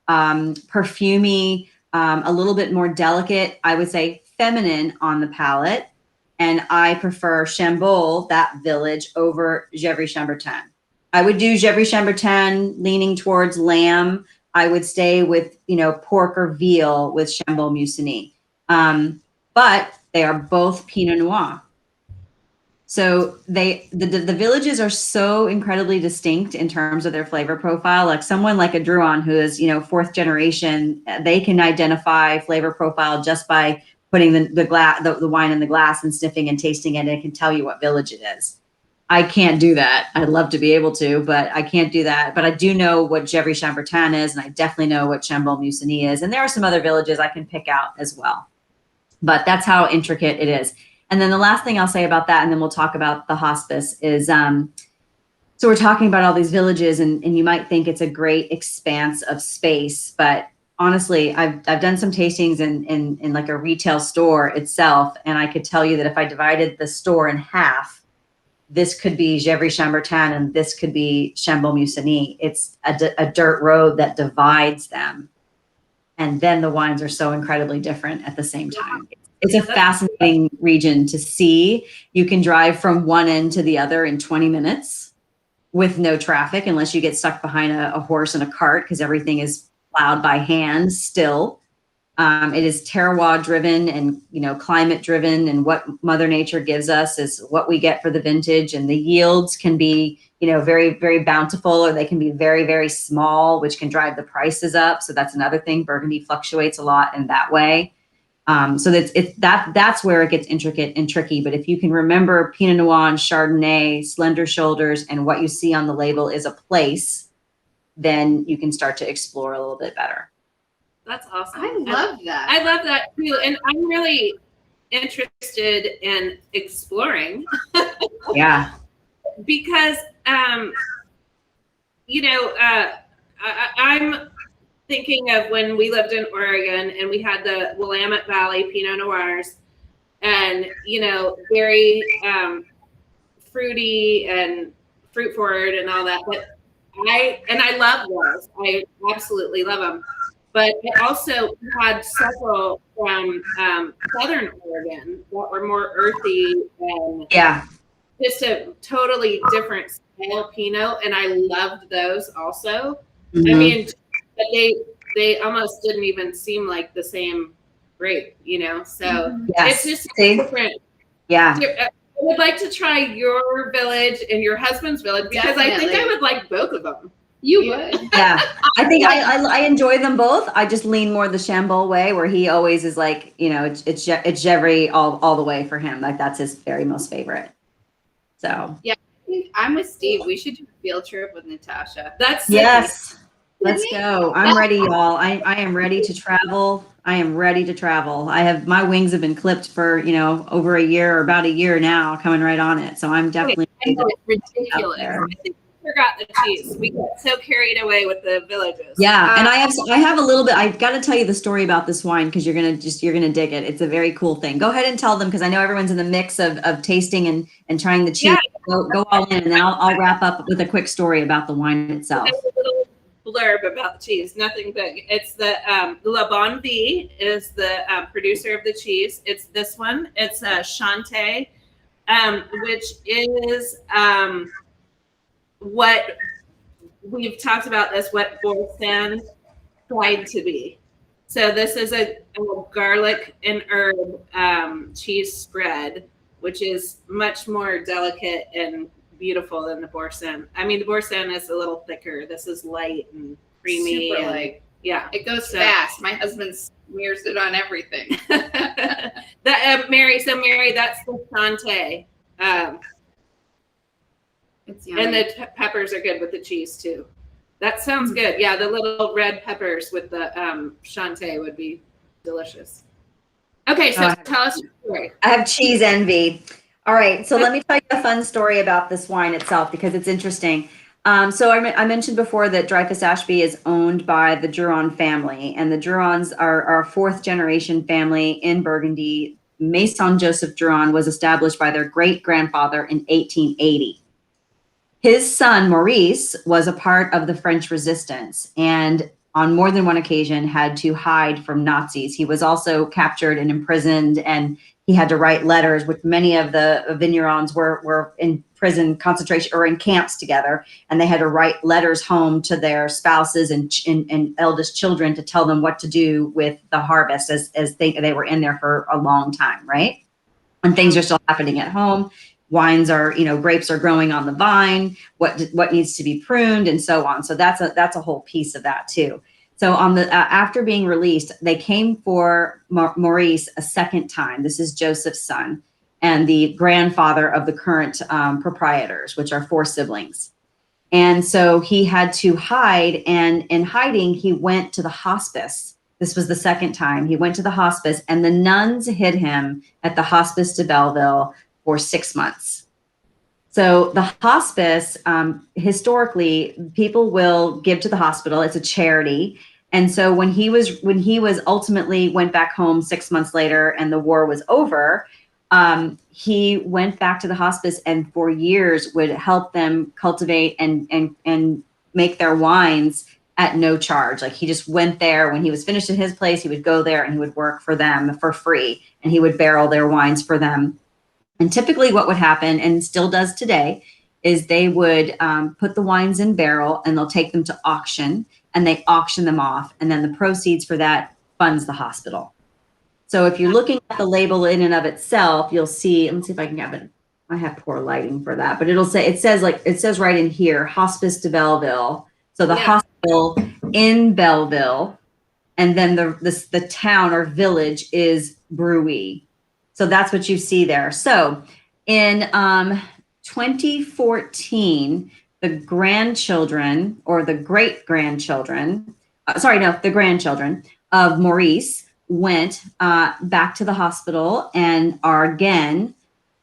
perfumey, a little bit more delicate. I would say feminine on the palate. And I prefer Chambol, that village, over Gevrey-Chambertin. I would do Gevrey-Chambertin leaning towards lamb. I would stay with, pork or veal with Chambon Musigny. But they are both Pinot Noir. So the villages are so incredibly distinct in terms of their flavor profile. Like someone like a Drouhin who is, fourth generation, they can identify flavor profile just by putting the wine in the glass and sniffing and tasting it, and it can tell you what village it is. I can't do that. I'd love to be able to, but I can't do that. But I do know what Gevrey-Chambertin is, and I definitely know what Chambon Musigny is. And there are some other villages I can pick out as well. But that's how intricate it is. And then the last thing I'll say about that, and then we'll talk about the hospice, is so we're talking about all these villages, and you might think it's a great expanse of space, but honestly, I've done some tastings in like a retail store itself, and I could tell you that if I divided the store in half, this could be Gevrey-Chambertin and this could be Chambon Musigny. It's a dirt road that divides them, and then the wines are so incredibly different at the same time. It's a fascinating region to see. You can drive from one end to the other in 20 minutes with no traffic, unless you get stuck behind a horse and a cart, because everything is plowed by hand still. It is terroir driven and, climate driven, and what Mother Nature gives us is what we get for the vintage. And the yields can be, very, very bountiful, or they can be very, very small, which can drive the prices up. So that's another thing. Burgundy fluctuates a lot in that way. So that's where it gets intricate and tricky. But if you can remember Pinot Noir and Chardonnay, slender shoulders, and what you see on the label is a place, then you can start to explore a little bit better. That's awesome. I love that. I love that too. And I'm really interested in exploring. Yeah. Because, I'm thinking of when we lived in Oregon and we had the Willamette Valley Pinot Noirs, and, very fruity and fruit forward and all that. But I love those. I absolutely love them. But I also had several from Southern Oregon that were more earthy and just a totally different style Pinot, and I loved those also. Mm-hmm. I mean, but they almost didn't even seem like the same grape, So it's just different. Yeah. I would like to try your village and your husband's village, because I think I would like both of them. You would. Yeah. I think I enjoy them both. I just lean more the Chambol way, where he always is like, it's Gevrey all the way for him. Like that's his very most favorite. So yeah, I think I'm with Steve. We should do a field trip with Natasha. That's yes. Let's go. I'm ready, y'all. I am ready to travel. I am ready to travel. My wings have been clipped for, over a year or about a year now, coming right on it. So I'm definitely ridiculous. I think we forgot the cheese. We got so carried away with the villages. Yeah. And I have a little bit, I've got to tell you the story about this wine, because you're going to dig it. It's a very cool thing. Go ahead and tell them, because I know everyone's in the mix of tasting and trying the cheese. Yeah. Go all in, and then I'll wrap up with a quick story about the wine itself. Blurb about the cheese, nothing big. It's the La Bonne Vie is the producer of the cheese. It's this one. It's Chante, which is what we've talked about as what Boursin tried to be. So this is a garlic and herb cheese spread, which is much more delicate and beautiful than the Boursin. I mean, the Boursin is a little thicker. This is light and creamy. Super light. Yeah. It goes fast. My husband smears it on everything. Mary, that's the Chante. It's yummy. And the peppers are good with the cheese too. That sounds good. Yeah, the little red peppers with the Chante would be delicious. Okay, so tell us your story. I have cheese envy. All right, so let me tell you a fun story about this wine itself, because it's interesting. So I mentioned before that Dreyfus Ashby is owned by the Drouhin family, and the Drouhins are a fourth generation family in Burgundy. Maison Joseph Drouhin was established by their great grandfather in 1880. His son, Maurice, was a part of the French resistance and on more than one occasion had to hide from Nazis. He was also captured and imprisoned, and he had to write letters, which many of the vignerons were in prison concentration or in camps together, and they had to write letters home to their spouses and eldest children to tell them what to do with the harvest as they were in there for a long time, right? And things are still happening at home. Wines are, grapes are growing on the vine, what needs to be pruned and so on. So that's a whole piece of that too. So on the after being released, they came for Maurice a second time. This is Joseph's son and the grandfather of the current proprietors, which are 4 siblings. And so he had to hide, and in hiding, he went to the hospice. This was the second time. He went to the hospice, and the nuns hid him at the Hospice de Belleville for 6 months. So the hospice, historically, people will give to the hospital. It's a charity. And so when he was ultimately went back home 6 months later and the war was over, he went back to the hospice and for years would help them cultivate and make their wines at no charge. Like he just went there when he was finished at his place, he would go there and he would work for them for free and he would barrel their wines for them. And typically what would happen, and still does today, is they would put the wines in barrel and they'll take them to auction and they auction them off. And then the proceeds for that funds the hospital. So if you're looking at the label in and of itself, you'll see, let me see if I can have it. I have poor lighting for that, but it says right in here, Hospice de Belleville. So the hospital in Belleville, and then the town or village is Brouilly. So that's what you see there. So in 2014, the grandchildren or the great-grandchildren, the grandchildren of Maurice went back to the hospital and are again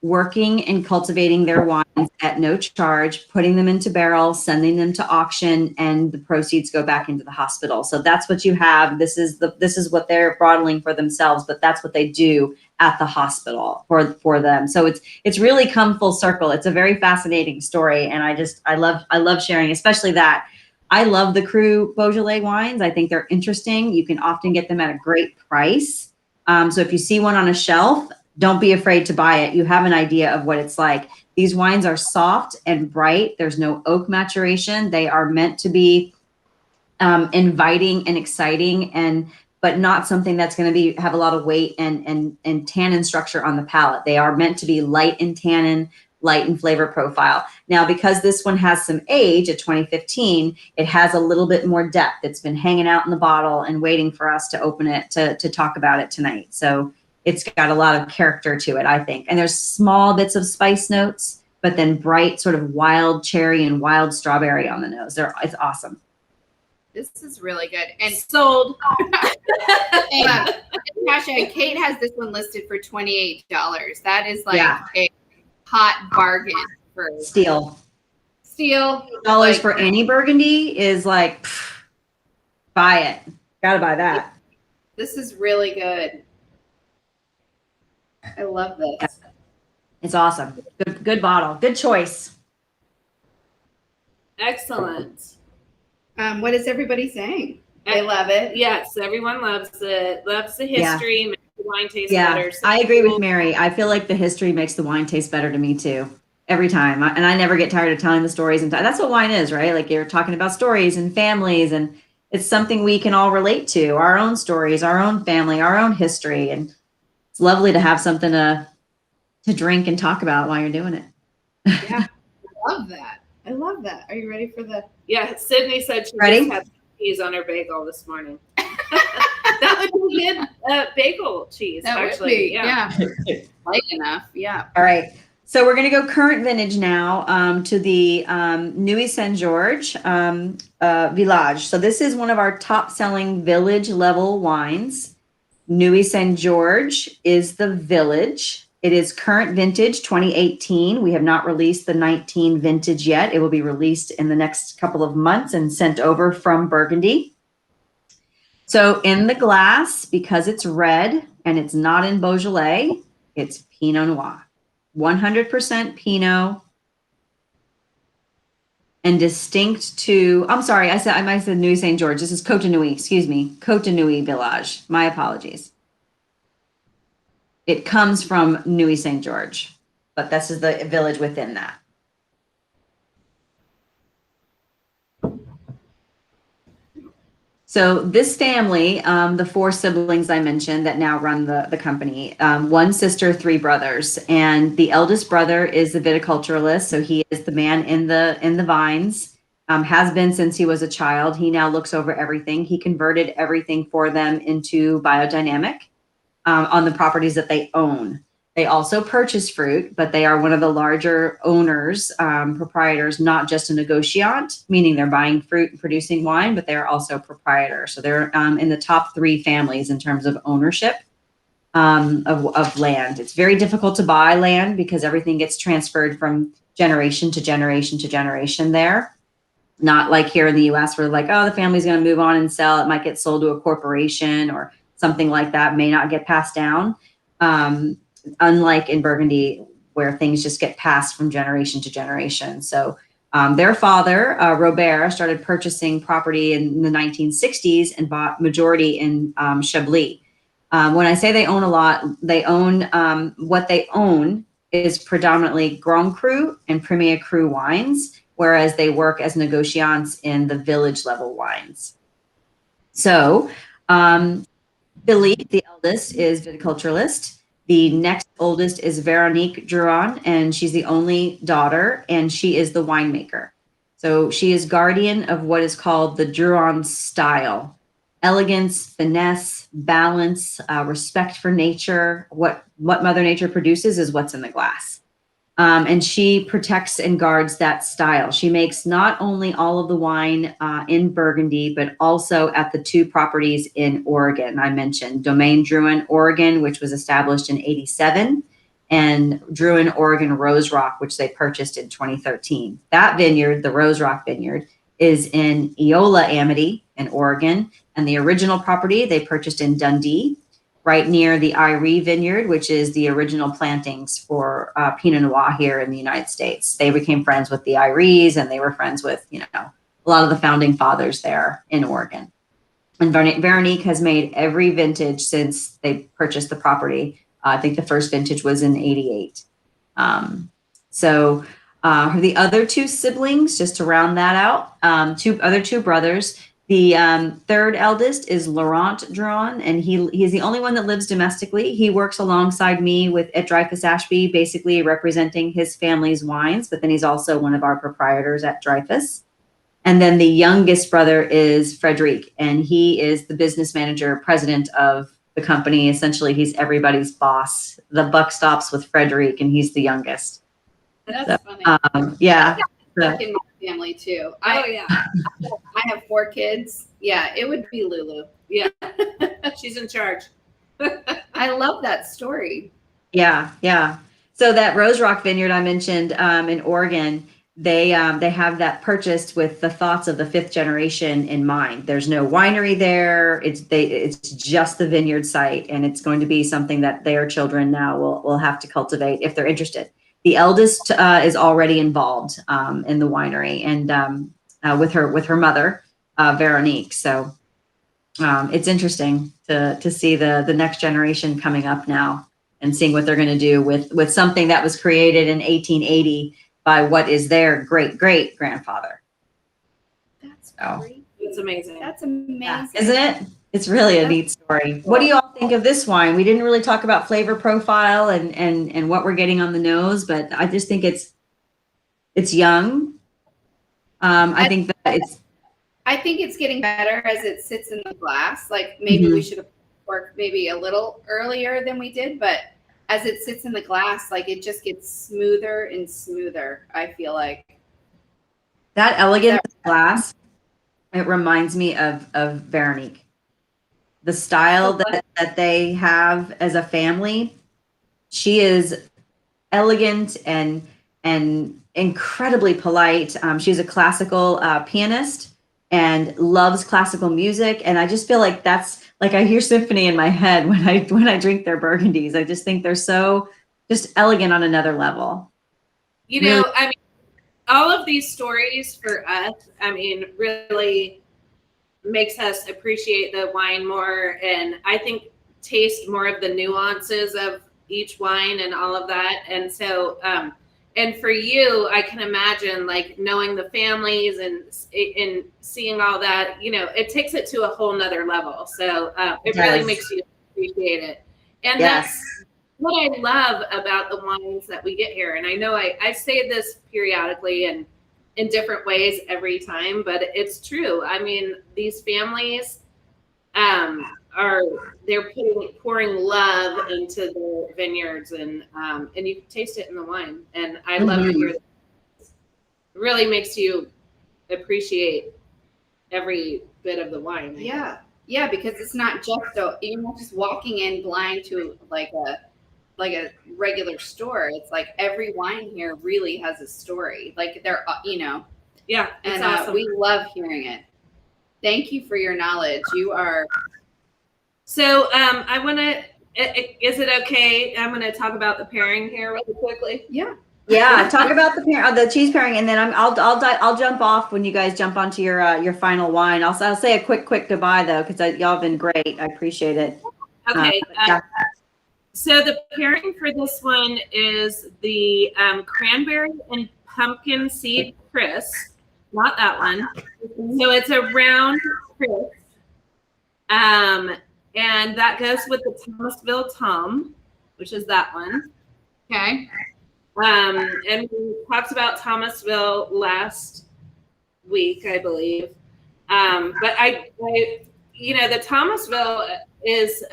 working and cultivating their wines at no charge, putting them into barrels, sending them to auction, and the proceeds go back into the hospital. So that's what you have. This is what they're bottling for themselves, but that's what they do at the hospital for them. So it's really come full circle. It's a very fascinating story, and I love sharing, especially that. I love the Cru Beaujolais wines. I think they're interesting. You can often get them at a great price. So if you see one on a shelf, don't be afraid to buy it. You have an idea of what it's like. These wines are soft and bright. There's no oak maturation. They are meant to be inviting and exciting, but not something that's going to have a lot of weight and tannin structure on the palate. They are meant to be light in tannin, light in flavor profile. Now, because this one has some age at 2015, it has a little bit more depth. It's been hanging out in the bottle and waiting for us to open it to talk about it tonight. So it's got a lot of character to it, I think. And there's small bits of spice notes, but then bright sort of wild cherry and wild strawberry on the nose. It's awesome. This is really good. And Sold. Natasha and Kate has this one listed for $28. That is like a hot bargain for Steal. Like, for any Burgundy is like, buy it. Gotta buy that. This is really good. I love this. It's awesome. Good bottle. Good choice. Excellent. What is everybody saying? They love it. Yes, everyone loves it. Loves the history, makes the wine taste better. So I agree with Mary. I feel like the history makes the wine taste better to me too. Every time. And I never get tired of telling the stories. And that's what wine is, right? Like you're talking about stories and families, and it's something we can all relate to. Our own stories, our own family, our own history. And it's lovely to have something to drink and talk about while you're doing it. Yeah, I love that. Are you ready for the? Yeah, Sydney said she Ready? just had cheese on her bagel this morning. That would be good bagel cheese, That actually. would be, yeah. Light enough, yeah. All right. So we're going to go current vintage now to the Nuits Saint George Village. So this is one of our top selling village level wines. Nuits Saint George is the village. It is current vintage 2018. We have not released the 19 vintage yet. It will be released in the next couple of months and sent over from Burgundy. So in the glass, because it's red and it's not in Beaujolais, it's Pinot Noir. 100% Pinot. and distinct to, I'm sorry, I might have said Nuits Saint George. This is Cote Nuit, excuse me, Cote Nuit Village. My apologies. It comes from Nuits Saint George, but this is the village within that. So this family, the 4 siblings I mentioned that now run the company, 1 sister, 3 brothers, and the eldest brother is the viticulturalist. So he is the man in the vines, has been since he was a child. He now looks over everything. He converted everything for them into biodynamic on the properties that they own. They also purchase fruit, but they are one of the larger owners, proprietors, not just a negociant, meaning they're buying fruit and producing wine, but they're also proprietors. So they're in the top 3 families in terms of ownership of land. It's very difficult to buy land because everything gets transferred from generation to generation to generation there. Not like here in the US where like, oh, the family's going to move on and sell. It might get sold to a corporation or something like that, may not get passed down. Unlike in Burgundy, where things just get passed from generation to generation. So their father, Robert, started purchasing property in the 1960s and bought majority in Chablis. When I say they own a lot, they own, what they own is predominantly Grand Cru and Premier Cru wines, whereas they work as negociants in the village level wines. So Philippe, the eldest, is viticulturalist. The next oldest is Veronique Drouhin, and she's the only daughter, and she is the winemaker. So she is guardian of what is called the Drouhin style: elegance, finesse, balance, respect for nature. What Mother Nature produces is what's in the glass. And she protects and guards that style. She makes not only all of the wine in Burgundy, but also at the 2 properties in Oregon. I mentioned Domaine Drouhin, Oregon, which was established in '87, and Drouhin, Oregon Rose Rock, which they purchased in 2013. That vineyard, the Rose Rock Vineyard, is in Eola Amity in Oregon, and the original property they purchased in Dundee, right near the Irion vineyard, which is the original plantings for Pinot Noir here in the United States. They became friends with the Iries, and they were friends with, a lot of the founding fathers there in Oregon. And Veronique has made every vintage since they purchased the property. I think the first vintage was in '88. The other 2 siblings, just to round that out, other two brothers. The 3rd eldest is Laurent Drouhin, and he's the only one that lives domestically. He works alongside me at Dreyfus Ashby, basically representing his family's wines, but then he's also one of our proprietors at Dreyfus. And then the youngest brother is Frederic, and he is the business manager, president of the company. Essentially, he's everybody's boss. The buck stops with Frederic, and he's the youngest. That's funny. Yeah. Back in my family too. I have 4 kids. Yeah, it would be Lulu. Yeah. She's in charge. I love that story. Yeah. So that Rose Rock Vineyard I mentioned in Oregon, they have that purchased with the thoughts of the 5th generation in mind. There's no winery there. It's just the vineyard site, and it's going to be something that their children now will have to cultivate if they're interested. The eldest is already involved in the winery, and with her mother, Veronique. So it's interesting to see the next generation coming up now and seeing what they're going to do with something that was created in 1880 by what is their great grandfather. That's great. It's amazing. That's amazing, yeah, isn't it? It's really a neat story. What do you all think of this wine? We didn't really talk about flavor profile and what we're getting on the nose, but I just think it's young. I think it's getting better as it sits in the glass. Like maybe we should have worked maybe a little earlier than we did, but as it sits in the glass, like it just gets smoother and smoother. I feel like that elegant glass. It reminds me of Veronique. The style that they have as a family. She is elegant and incredibly polite. She's a classical pianist and loves classical music. And I just feel like that's like I hear symphony in my head when I drink their Burgundies. I just think they're so just elegant on another level. I mean, all of these stories for us, I mean, really makes us appreciate the wine more, and I think taste more of the nuances of each wine and all of that. And so, and for you, I can imagine like knowing the families and seeing all that, you know, it takes it to a whole nother level. So it really makes you appreciate it. And that's what I love about the wines that we get here. And I know I say this periodically and in different ways every time, but it's true. I mean, these families they're pouring love into their vineyards, and you can taste it in the wine. And I love to hear that. It really makes you appreciate every bit of the wine. Yeah. Yeah, because it's not just you're not just walking in blind to like a regular store. It's like every wine here really has a story. Like they're, you know. Yeah, and awesome. We love hearing it. Thank you for your knowledge. You are. So I want to. Is it okay? I'm going to talk about the pairing here really quickly. Yeah. Yeah, talk about the cheese pairing, and then I'll jump off when you guys jump onto your final wine. I'll say a quick goodbye though, because y'all have been great. I appreciate it. Okay. Yeah. So the pairing for this one is the cranberry and pumpkin seed crisp, not that one. So it's a round crisp, and that goes with the Thomasville Tom, which is that one. Okay. And we talked about Thomasville last week, I believe. But I, you know, the Thomasville is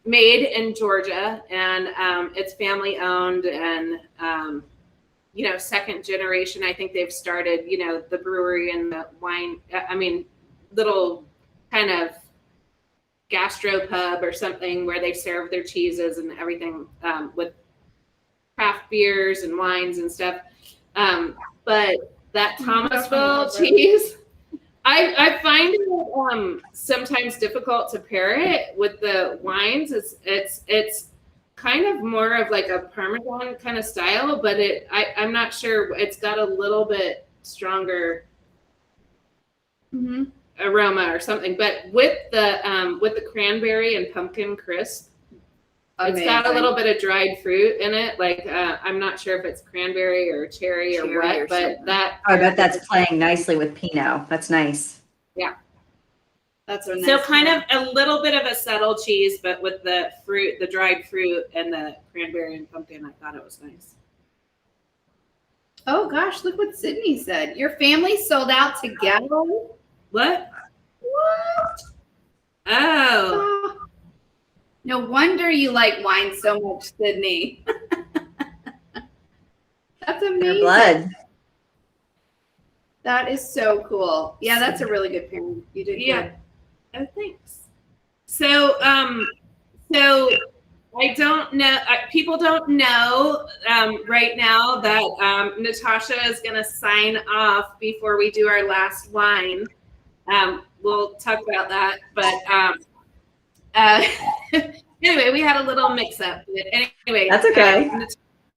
made in Georgia, and it's family owned, and you know, second generation. I think they've started, you know, the brewery and the wine. I mean, little kind of gastro pub or something where they serve their cheeses and everything with craft beers and wines and stuff. But that Thomasville cheese, I find it sometimes difficult to pair it with the wines. It's kind of more of like a Parmesan kind of style, but I'm not sure. It's got a little bit stronger aroma or something. But with the cranberry and pumpkin crisp, it's got a little bit of dried fruit in it. Like I'm not sure if it's cranberry or cherry or what, but that. I bet that's playing nicely with Pinot. That's nice. Yeah. That's a nice so kind of a little bit of a subtle cheese, but with the fruit, the dried fruit and the cranberry and pumpkin, I thought it was nice. Oh gosh, look what Sydney said. Your family sold out together? What? Oh. No wonder you like wine so much, Sydney. That's amazing. Their blood. That is so cool. Yeah, that's a really good pairing. You did good. Oh, thanks. So, so I don't know. People don't know right now that Natasha is going to sign off before we do our last wine. We'll talk about that, but anyway, we had a little mix-up. Anyway, that's okay.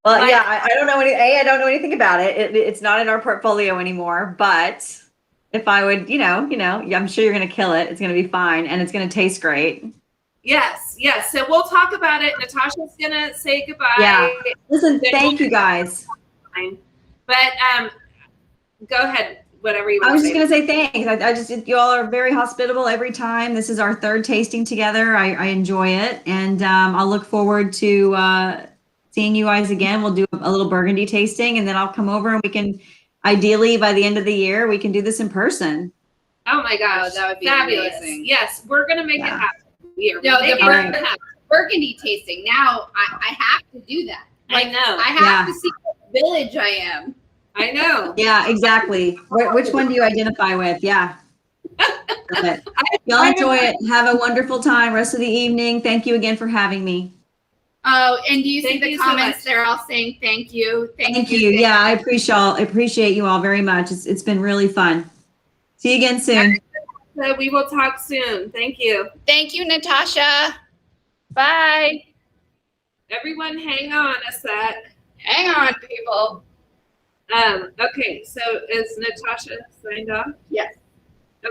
Well, yeah, I don't know I don't know anything about it. It's not in our portfolio anymore. But if I would, you know, I'm sure you're going to kill it. It's going to be fine, and it's going to taste great. Yes. So we'll talk about it. Natasha's going to say goodbye. Yeah. Listen, thank you guys. But go ahead. Whatever you want. I was just going to say thanks. I just, you all are very hospitable every time. This is our third tasting together. I enjoy it. And I'll look forward to seeing you guys again. We'll do a little Burgundy tasting, and then I'll come over and we can, ideally by the end of the year, we can do this in person. Oh my gosh. That would be fabulous. amazing. Yes. We're going to make it happen. No, the Burgundy tasting. Now I have to do that. Like, I know. I have to see what village I am. I know. Yeah, exactly. Which one do you identify with? Yeah. Y'all enjoy it. Have a wonderful time. Rest of the evening. Thank you again for having me. Oh, and do you see Thank the you so comments? much. They're all saying thank you. Thank you. Yeah, I appreciate you all very much. It's been really fun. See you again soon. So we will talk soon. Thank you. Thank you, Natasha. Bye. Everyone hang on a sec. Hang on, people. Okay, so is Natasha signed off? Yes.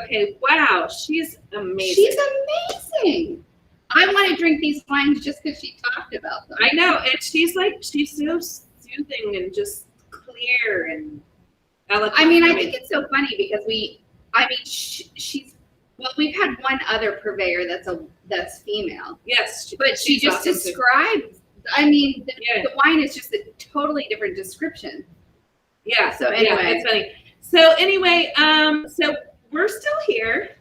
Okay, wow, she's amazing. She's amazing. I want to drink these wines just because she talked about them. I know, and she's so soothing and just clear and eloquent. I mean, I think it's so funny because she's, well, we've had one other purveyor that's female. Yes, but she just awesome describes, I mean, the wine is just a totally different description. Yeah. So anyway. Yeah, it's funny. So anyway, so we're still here.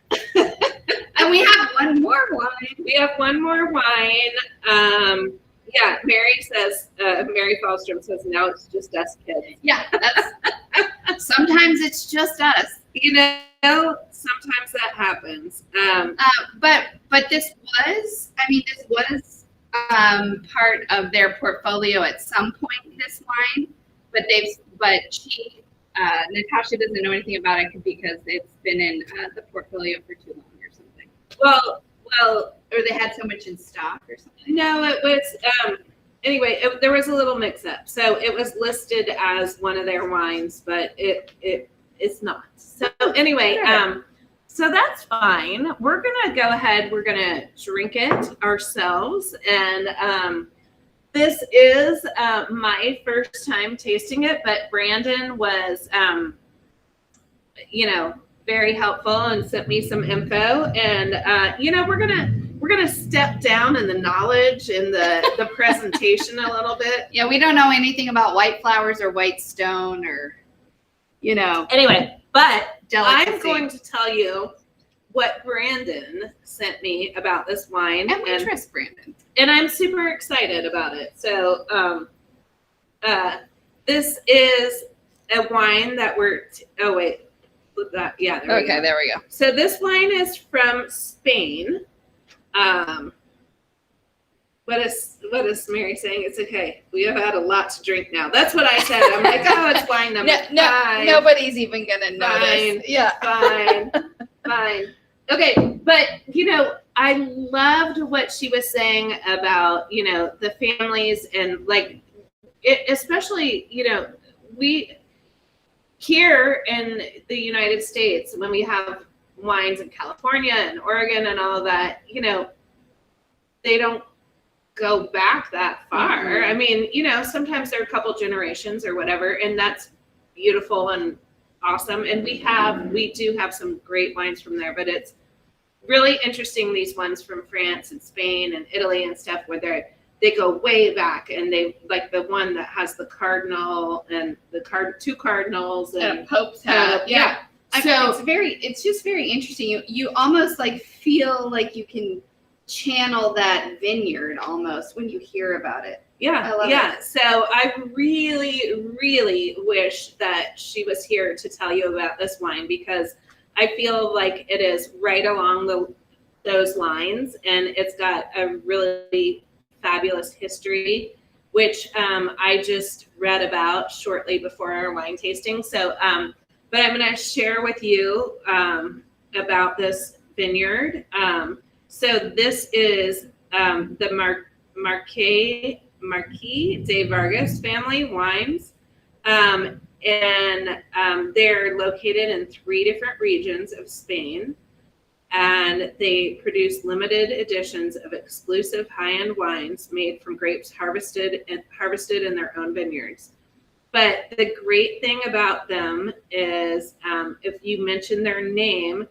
And we have one more wine. We have one more wine. Yeah, Mary Falstrom says, now it's just us kids. Yeah, that's sometimes it's just us. You know, sometimes that happens. But this was part of their portfolio at some point, this wine. But Natasha doesn't know anything about it because it's been in the portfolio for too long or something. Well, or they had so much in stock or something. No, it was anyway. There was a little mix-up. So it was listed as one of their wines, but it's not. So anyway, so that's fine. We're gonna go ahead. We're gonna drink it ourselves, and this is my first time tasting it. But Brandon was, very helpful and sent me some info, and we're gonna step down in the knowledge and the presentation a little bit. Yeah, we don't know anything about white flowers or white stone or, Anyway, but delicacy. I'm going to tell you what Brandon sent me about this wine. And we trust Brandon. And I'm super excited about it. So this is a wine that there we go. There we go. So this wine is from Spain. What is Mary saying? It's okay. We have had a lot to drink now. That's what I said. I'm like, oh, it's wine number 5. Nobody's even gonna notice. Yeah. Fine. Okay, but I loved what she was saying about the families and especially we here in the United States when we have wines in California and Oregon and all of that, they don't go back that far. Mm-hmm. I mean, sometimes they're a couple generations or whatever, and that's beautiful and awesome. And we do have some great wines from there, but it's really interesting, these ones from France and Spain and Italy and stuff, where they go way back, and they like the one that has the cardinal and two cardinals and a Pope's hat. Yeah. So it's just very interesting. You almost feel like you can channel that vineyard almost when you hear about it. Yeah. I love it. So I really, really wish that she was here to tell you about this wine, because I feel like it is right along those lines, and it's got a really fabulous history, which I just read about shortly before our wine tasting. So, but I'm going to share with you about this vineyard. So this is the Marquis de Vargas family wines. And they're located in 3 different regions of Spain. And they produce limited editions of exclusive high-end wines made from grapes harvested in their own vineyards. But the great thing about them is if you mention their name,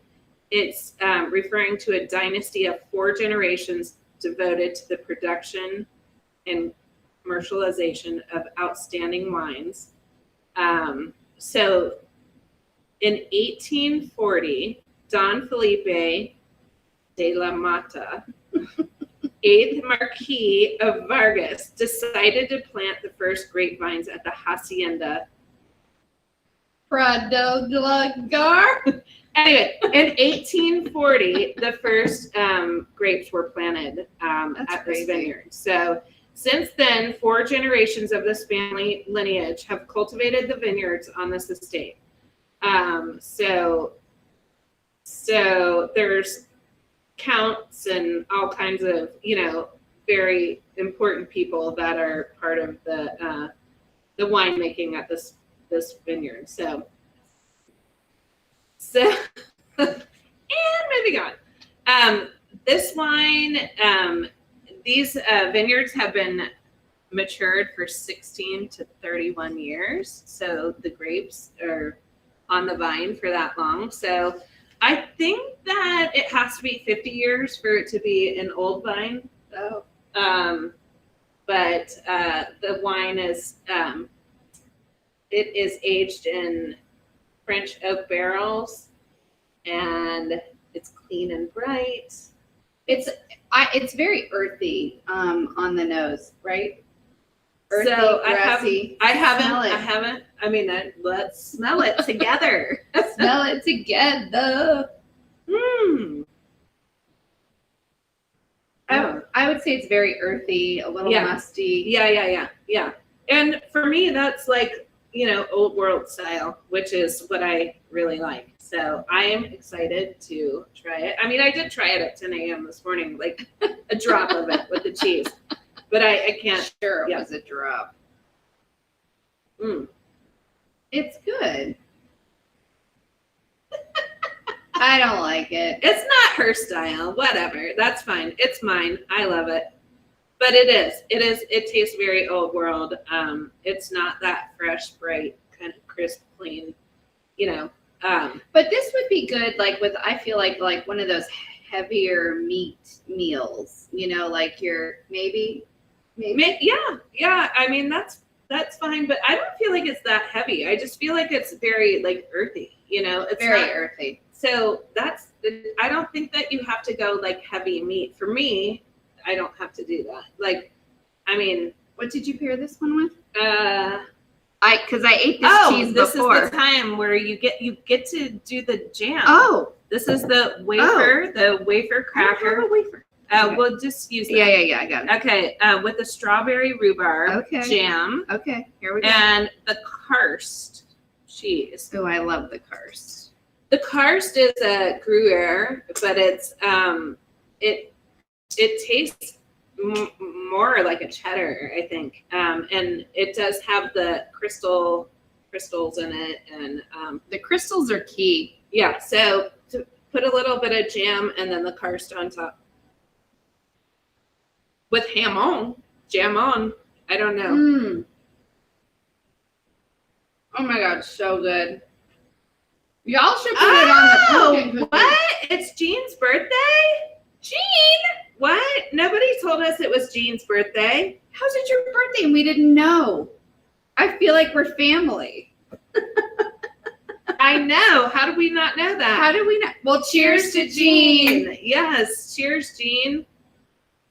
it's referring to a dynasty of 4 generations devoted to the production and commercialization of outstanding wines. So in 1840, Don Felipe de la Mata, 8th Marquis of Vargas, decided to plant the first grapevines at the Hacienda Prado de la Gar. Anyway, in 1840, the first grapes were planted at this vineyard. So since then, 4 generations of this family lineage have cultivated the vineyards on this estate. So there's counts and all kinds of, very important people that are part of the winemaking at this this vineyard. So and moving on. This wine, these vineyards have been matured for 16 to 31 years. So the grapes are on the vine for that long. So I think that it has to be 50 years for it to be an old vine. Oh. But the wine is, it is aged in French oak barrels, and it's clean and bright. It's very earthy on the nose, right? Earthy, So grassy. I Smell it. haven't. I mean, let's smell it together. Smell it together. I would say it's very earthy, a little musty. Yeah. And for me, that's like, old world style, which is what I really like. So I am excited to try it. I mean, I did try it at 10 a.m. this morning, like a drop of it with the cheese, but I can't. Sure, it was a drop. It's good. I don't like it. It's not her style. Whatever. That's fine. It's mine. I love it. But it tastes very old world. It's not that fresh, bright, kind of crisp, clean, But this would be good, like I feel like one of those heavier meat meals, like your maybe. Yeah. I mean, that's fine, but I don't feel like it's that heavy. I just feel like it's very like earthy, it's very earthy. So I don't think that you have to go like heavy meat. For me, I don't have to do that. Like, I mean, what did you pair this one with? Because I ate this cheese before. This is the time where you get to do the jam. Oh, this is the wafer, the wafer cracker. I have a wafer. Okay. We'll just use that. Yeah, I got it. Okay, with the strawberry rhubarb jam. Okay, here we go. And the karst cheese. Oh, I love the karst. The karst is a Gruyere, but it's it tastes more like a cheddar, I think, and it does have the crystals in it, and the crystals are key. Yeah, so to put a little bit of jam and then the karst on top with jam on. I don't know. Oh my God, so good. Y'all should put it on the pumpkin cookie. What? It's Jean's birthday? Jean? What? Nobody told us it was Jean's birthday. How's it your birthday and we didn't know? I feel like we're family. I know. How did we not know that? How did we not? Well, cheers to Jean. Yes. Cheers, Jean.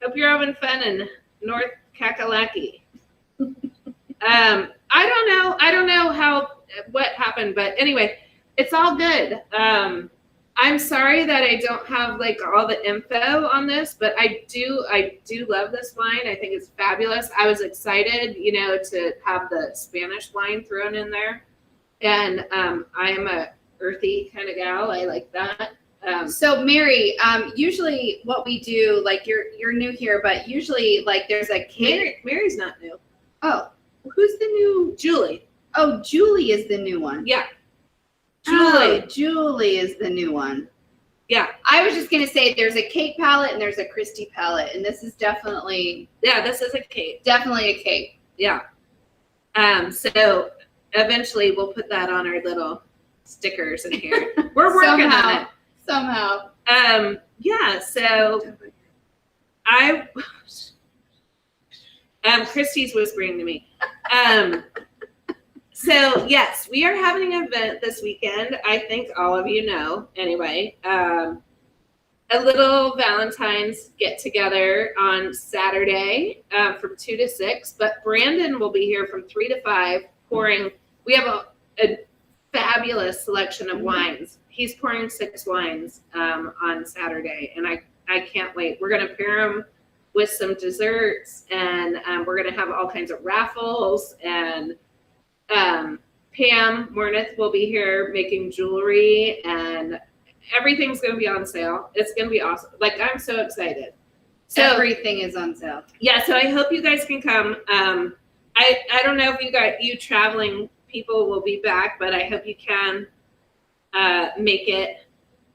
Hope you're having fun in North Kakalaki. I don't know what happened, but anyway, it's all good. I'm sorry that I don't have like all the info on this, but I do love this wine. I think it's fabulous. I was excited, to have the Spanish wine thrown in there. And I am a earthy kind of gal. I like that. So Mary, usually what we do, like you're new here, but usually like there's a cake. Mary's not new. Oh, who's the new? Julie. Oh, Julie is the new one. Yeah. Julie is the new one. Yeah. I was just going to say there's a cake palette and there's a Christie palette, and this is definitely. Yeah, this is a cake. Definitely a cake. Yeah. So eventually we'll put that on our little stickers in here. We're working on it. Somehow. Yeah, so Christy's whispering to me. So yes, we are having an event this weekend. I think all of you know anyway. A little Valentine's get together on Saturday from 2 to 6, but Brandon will be here from 3 to 5 pouring. We have a fabulous selection of wines. He's pouring 6 wines on Saturday, and I can't wait. We're going to pair them with some desserts, and we're going to have all kinds of raffles, and Pam Mornith will be here making jewelry, and everything's going to be on sale. It's going to be awesome. Like, I'm so excited. So everything is on sale. Yeah, so I hope you guys can come. I don't know if you traveling people will be back, but I hope you can make it.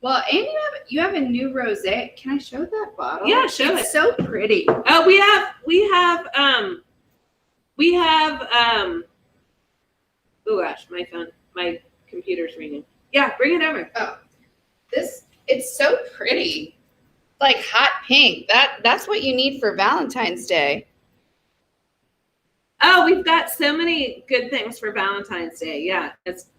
Well, and you have a new rosé. Can I show that bottle? Yeah, show it. It's so pretty. Oh, we have oh gosh, my computer's ringing. Yeah, bring it over. Oh, it's so pretty. Like hot pink. That's what you need for Valentine's Day. Oh, we've got so many good things for Valentine's Day. Yeah, it's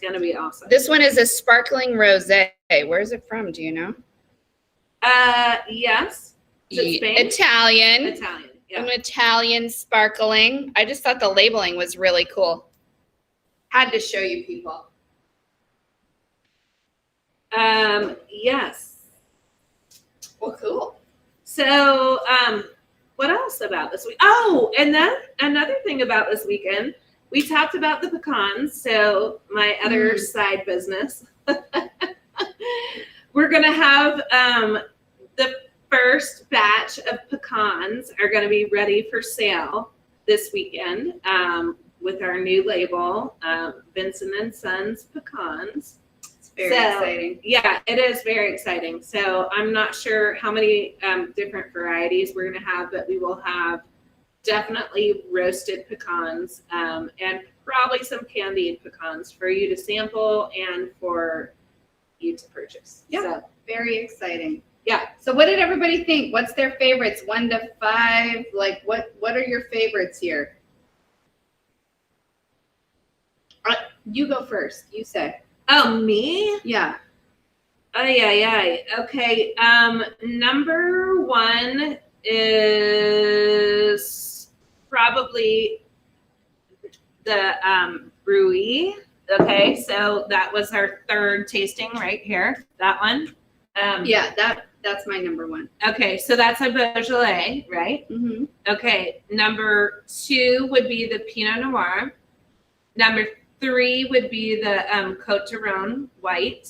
gonna be awesome. This one is a sparkling rosé. Where is it from? Do you know? Yes. Is it Spain? Italian. Italian. Yeah. An Italian sparkling. I just thought the labeling was really cool. Had to show you people. Yes. Well, cool. So, what else about this week? Oh, and then another thing about this weekend, we talked about the pecans. So my other side business, we're going to have the first batch of pecans are going to be ready for sale this weekend with our new label, Vincent and Sons Pecans. Very exciting. Yeah, it is very exciting. So I'm not sure how many different varieties we're going to have, but we will have definitely roasted pecans and probably some candied pecans for you to sample and for you to purchase. Yeah, So, very exciting. yeah. So what did everybody think? What's their favorites? 1 to 5? Like what are your favorites here? You go first. You say. Oh, me? Yeah. Oh, yeah. Okay. Number 1 is probably the Brouilly. Okay, so that was our third tasting right here. That one. Yeah, that's my number 1. Okay, so that's a Beaujolais, right? Mm-hmm. Okay, number 2 would be the Pinot Noir. Number 3 would be the Cote de Rhone white.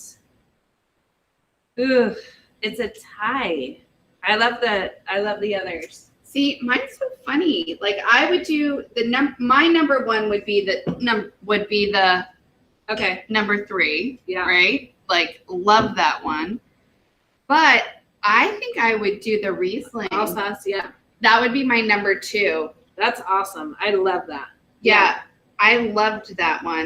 Ooh, it's a tie. I love the others. See, mine's so funny. Like I would do my number 1 would be the Okay. number 3. Yeah. Right? Like love that one. But I think I would do the Riesling. Alsace, yeah. That would be my number 2. That's awesome. I love that. Yeah. I loved that one.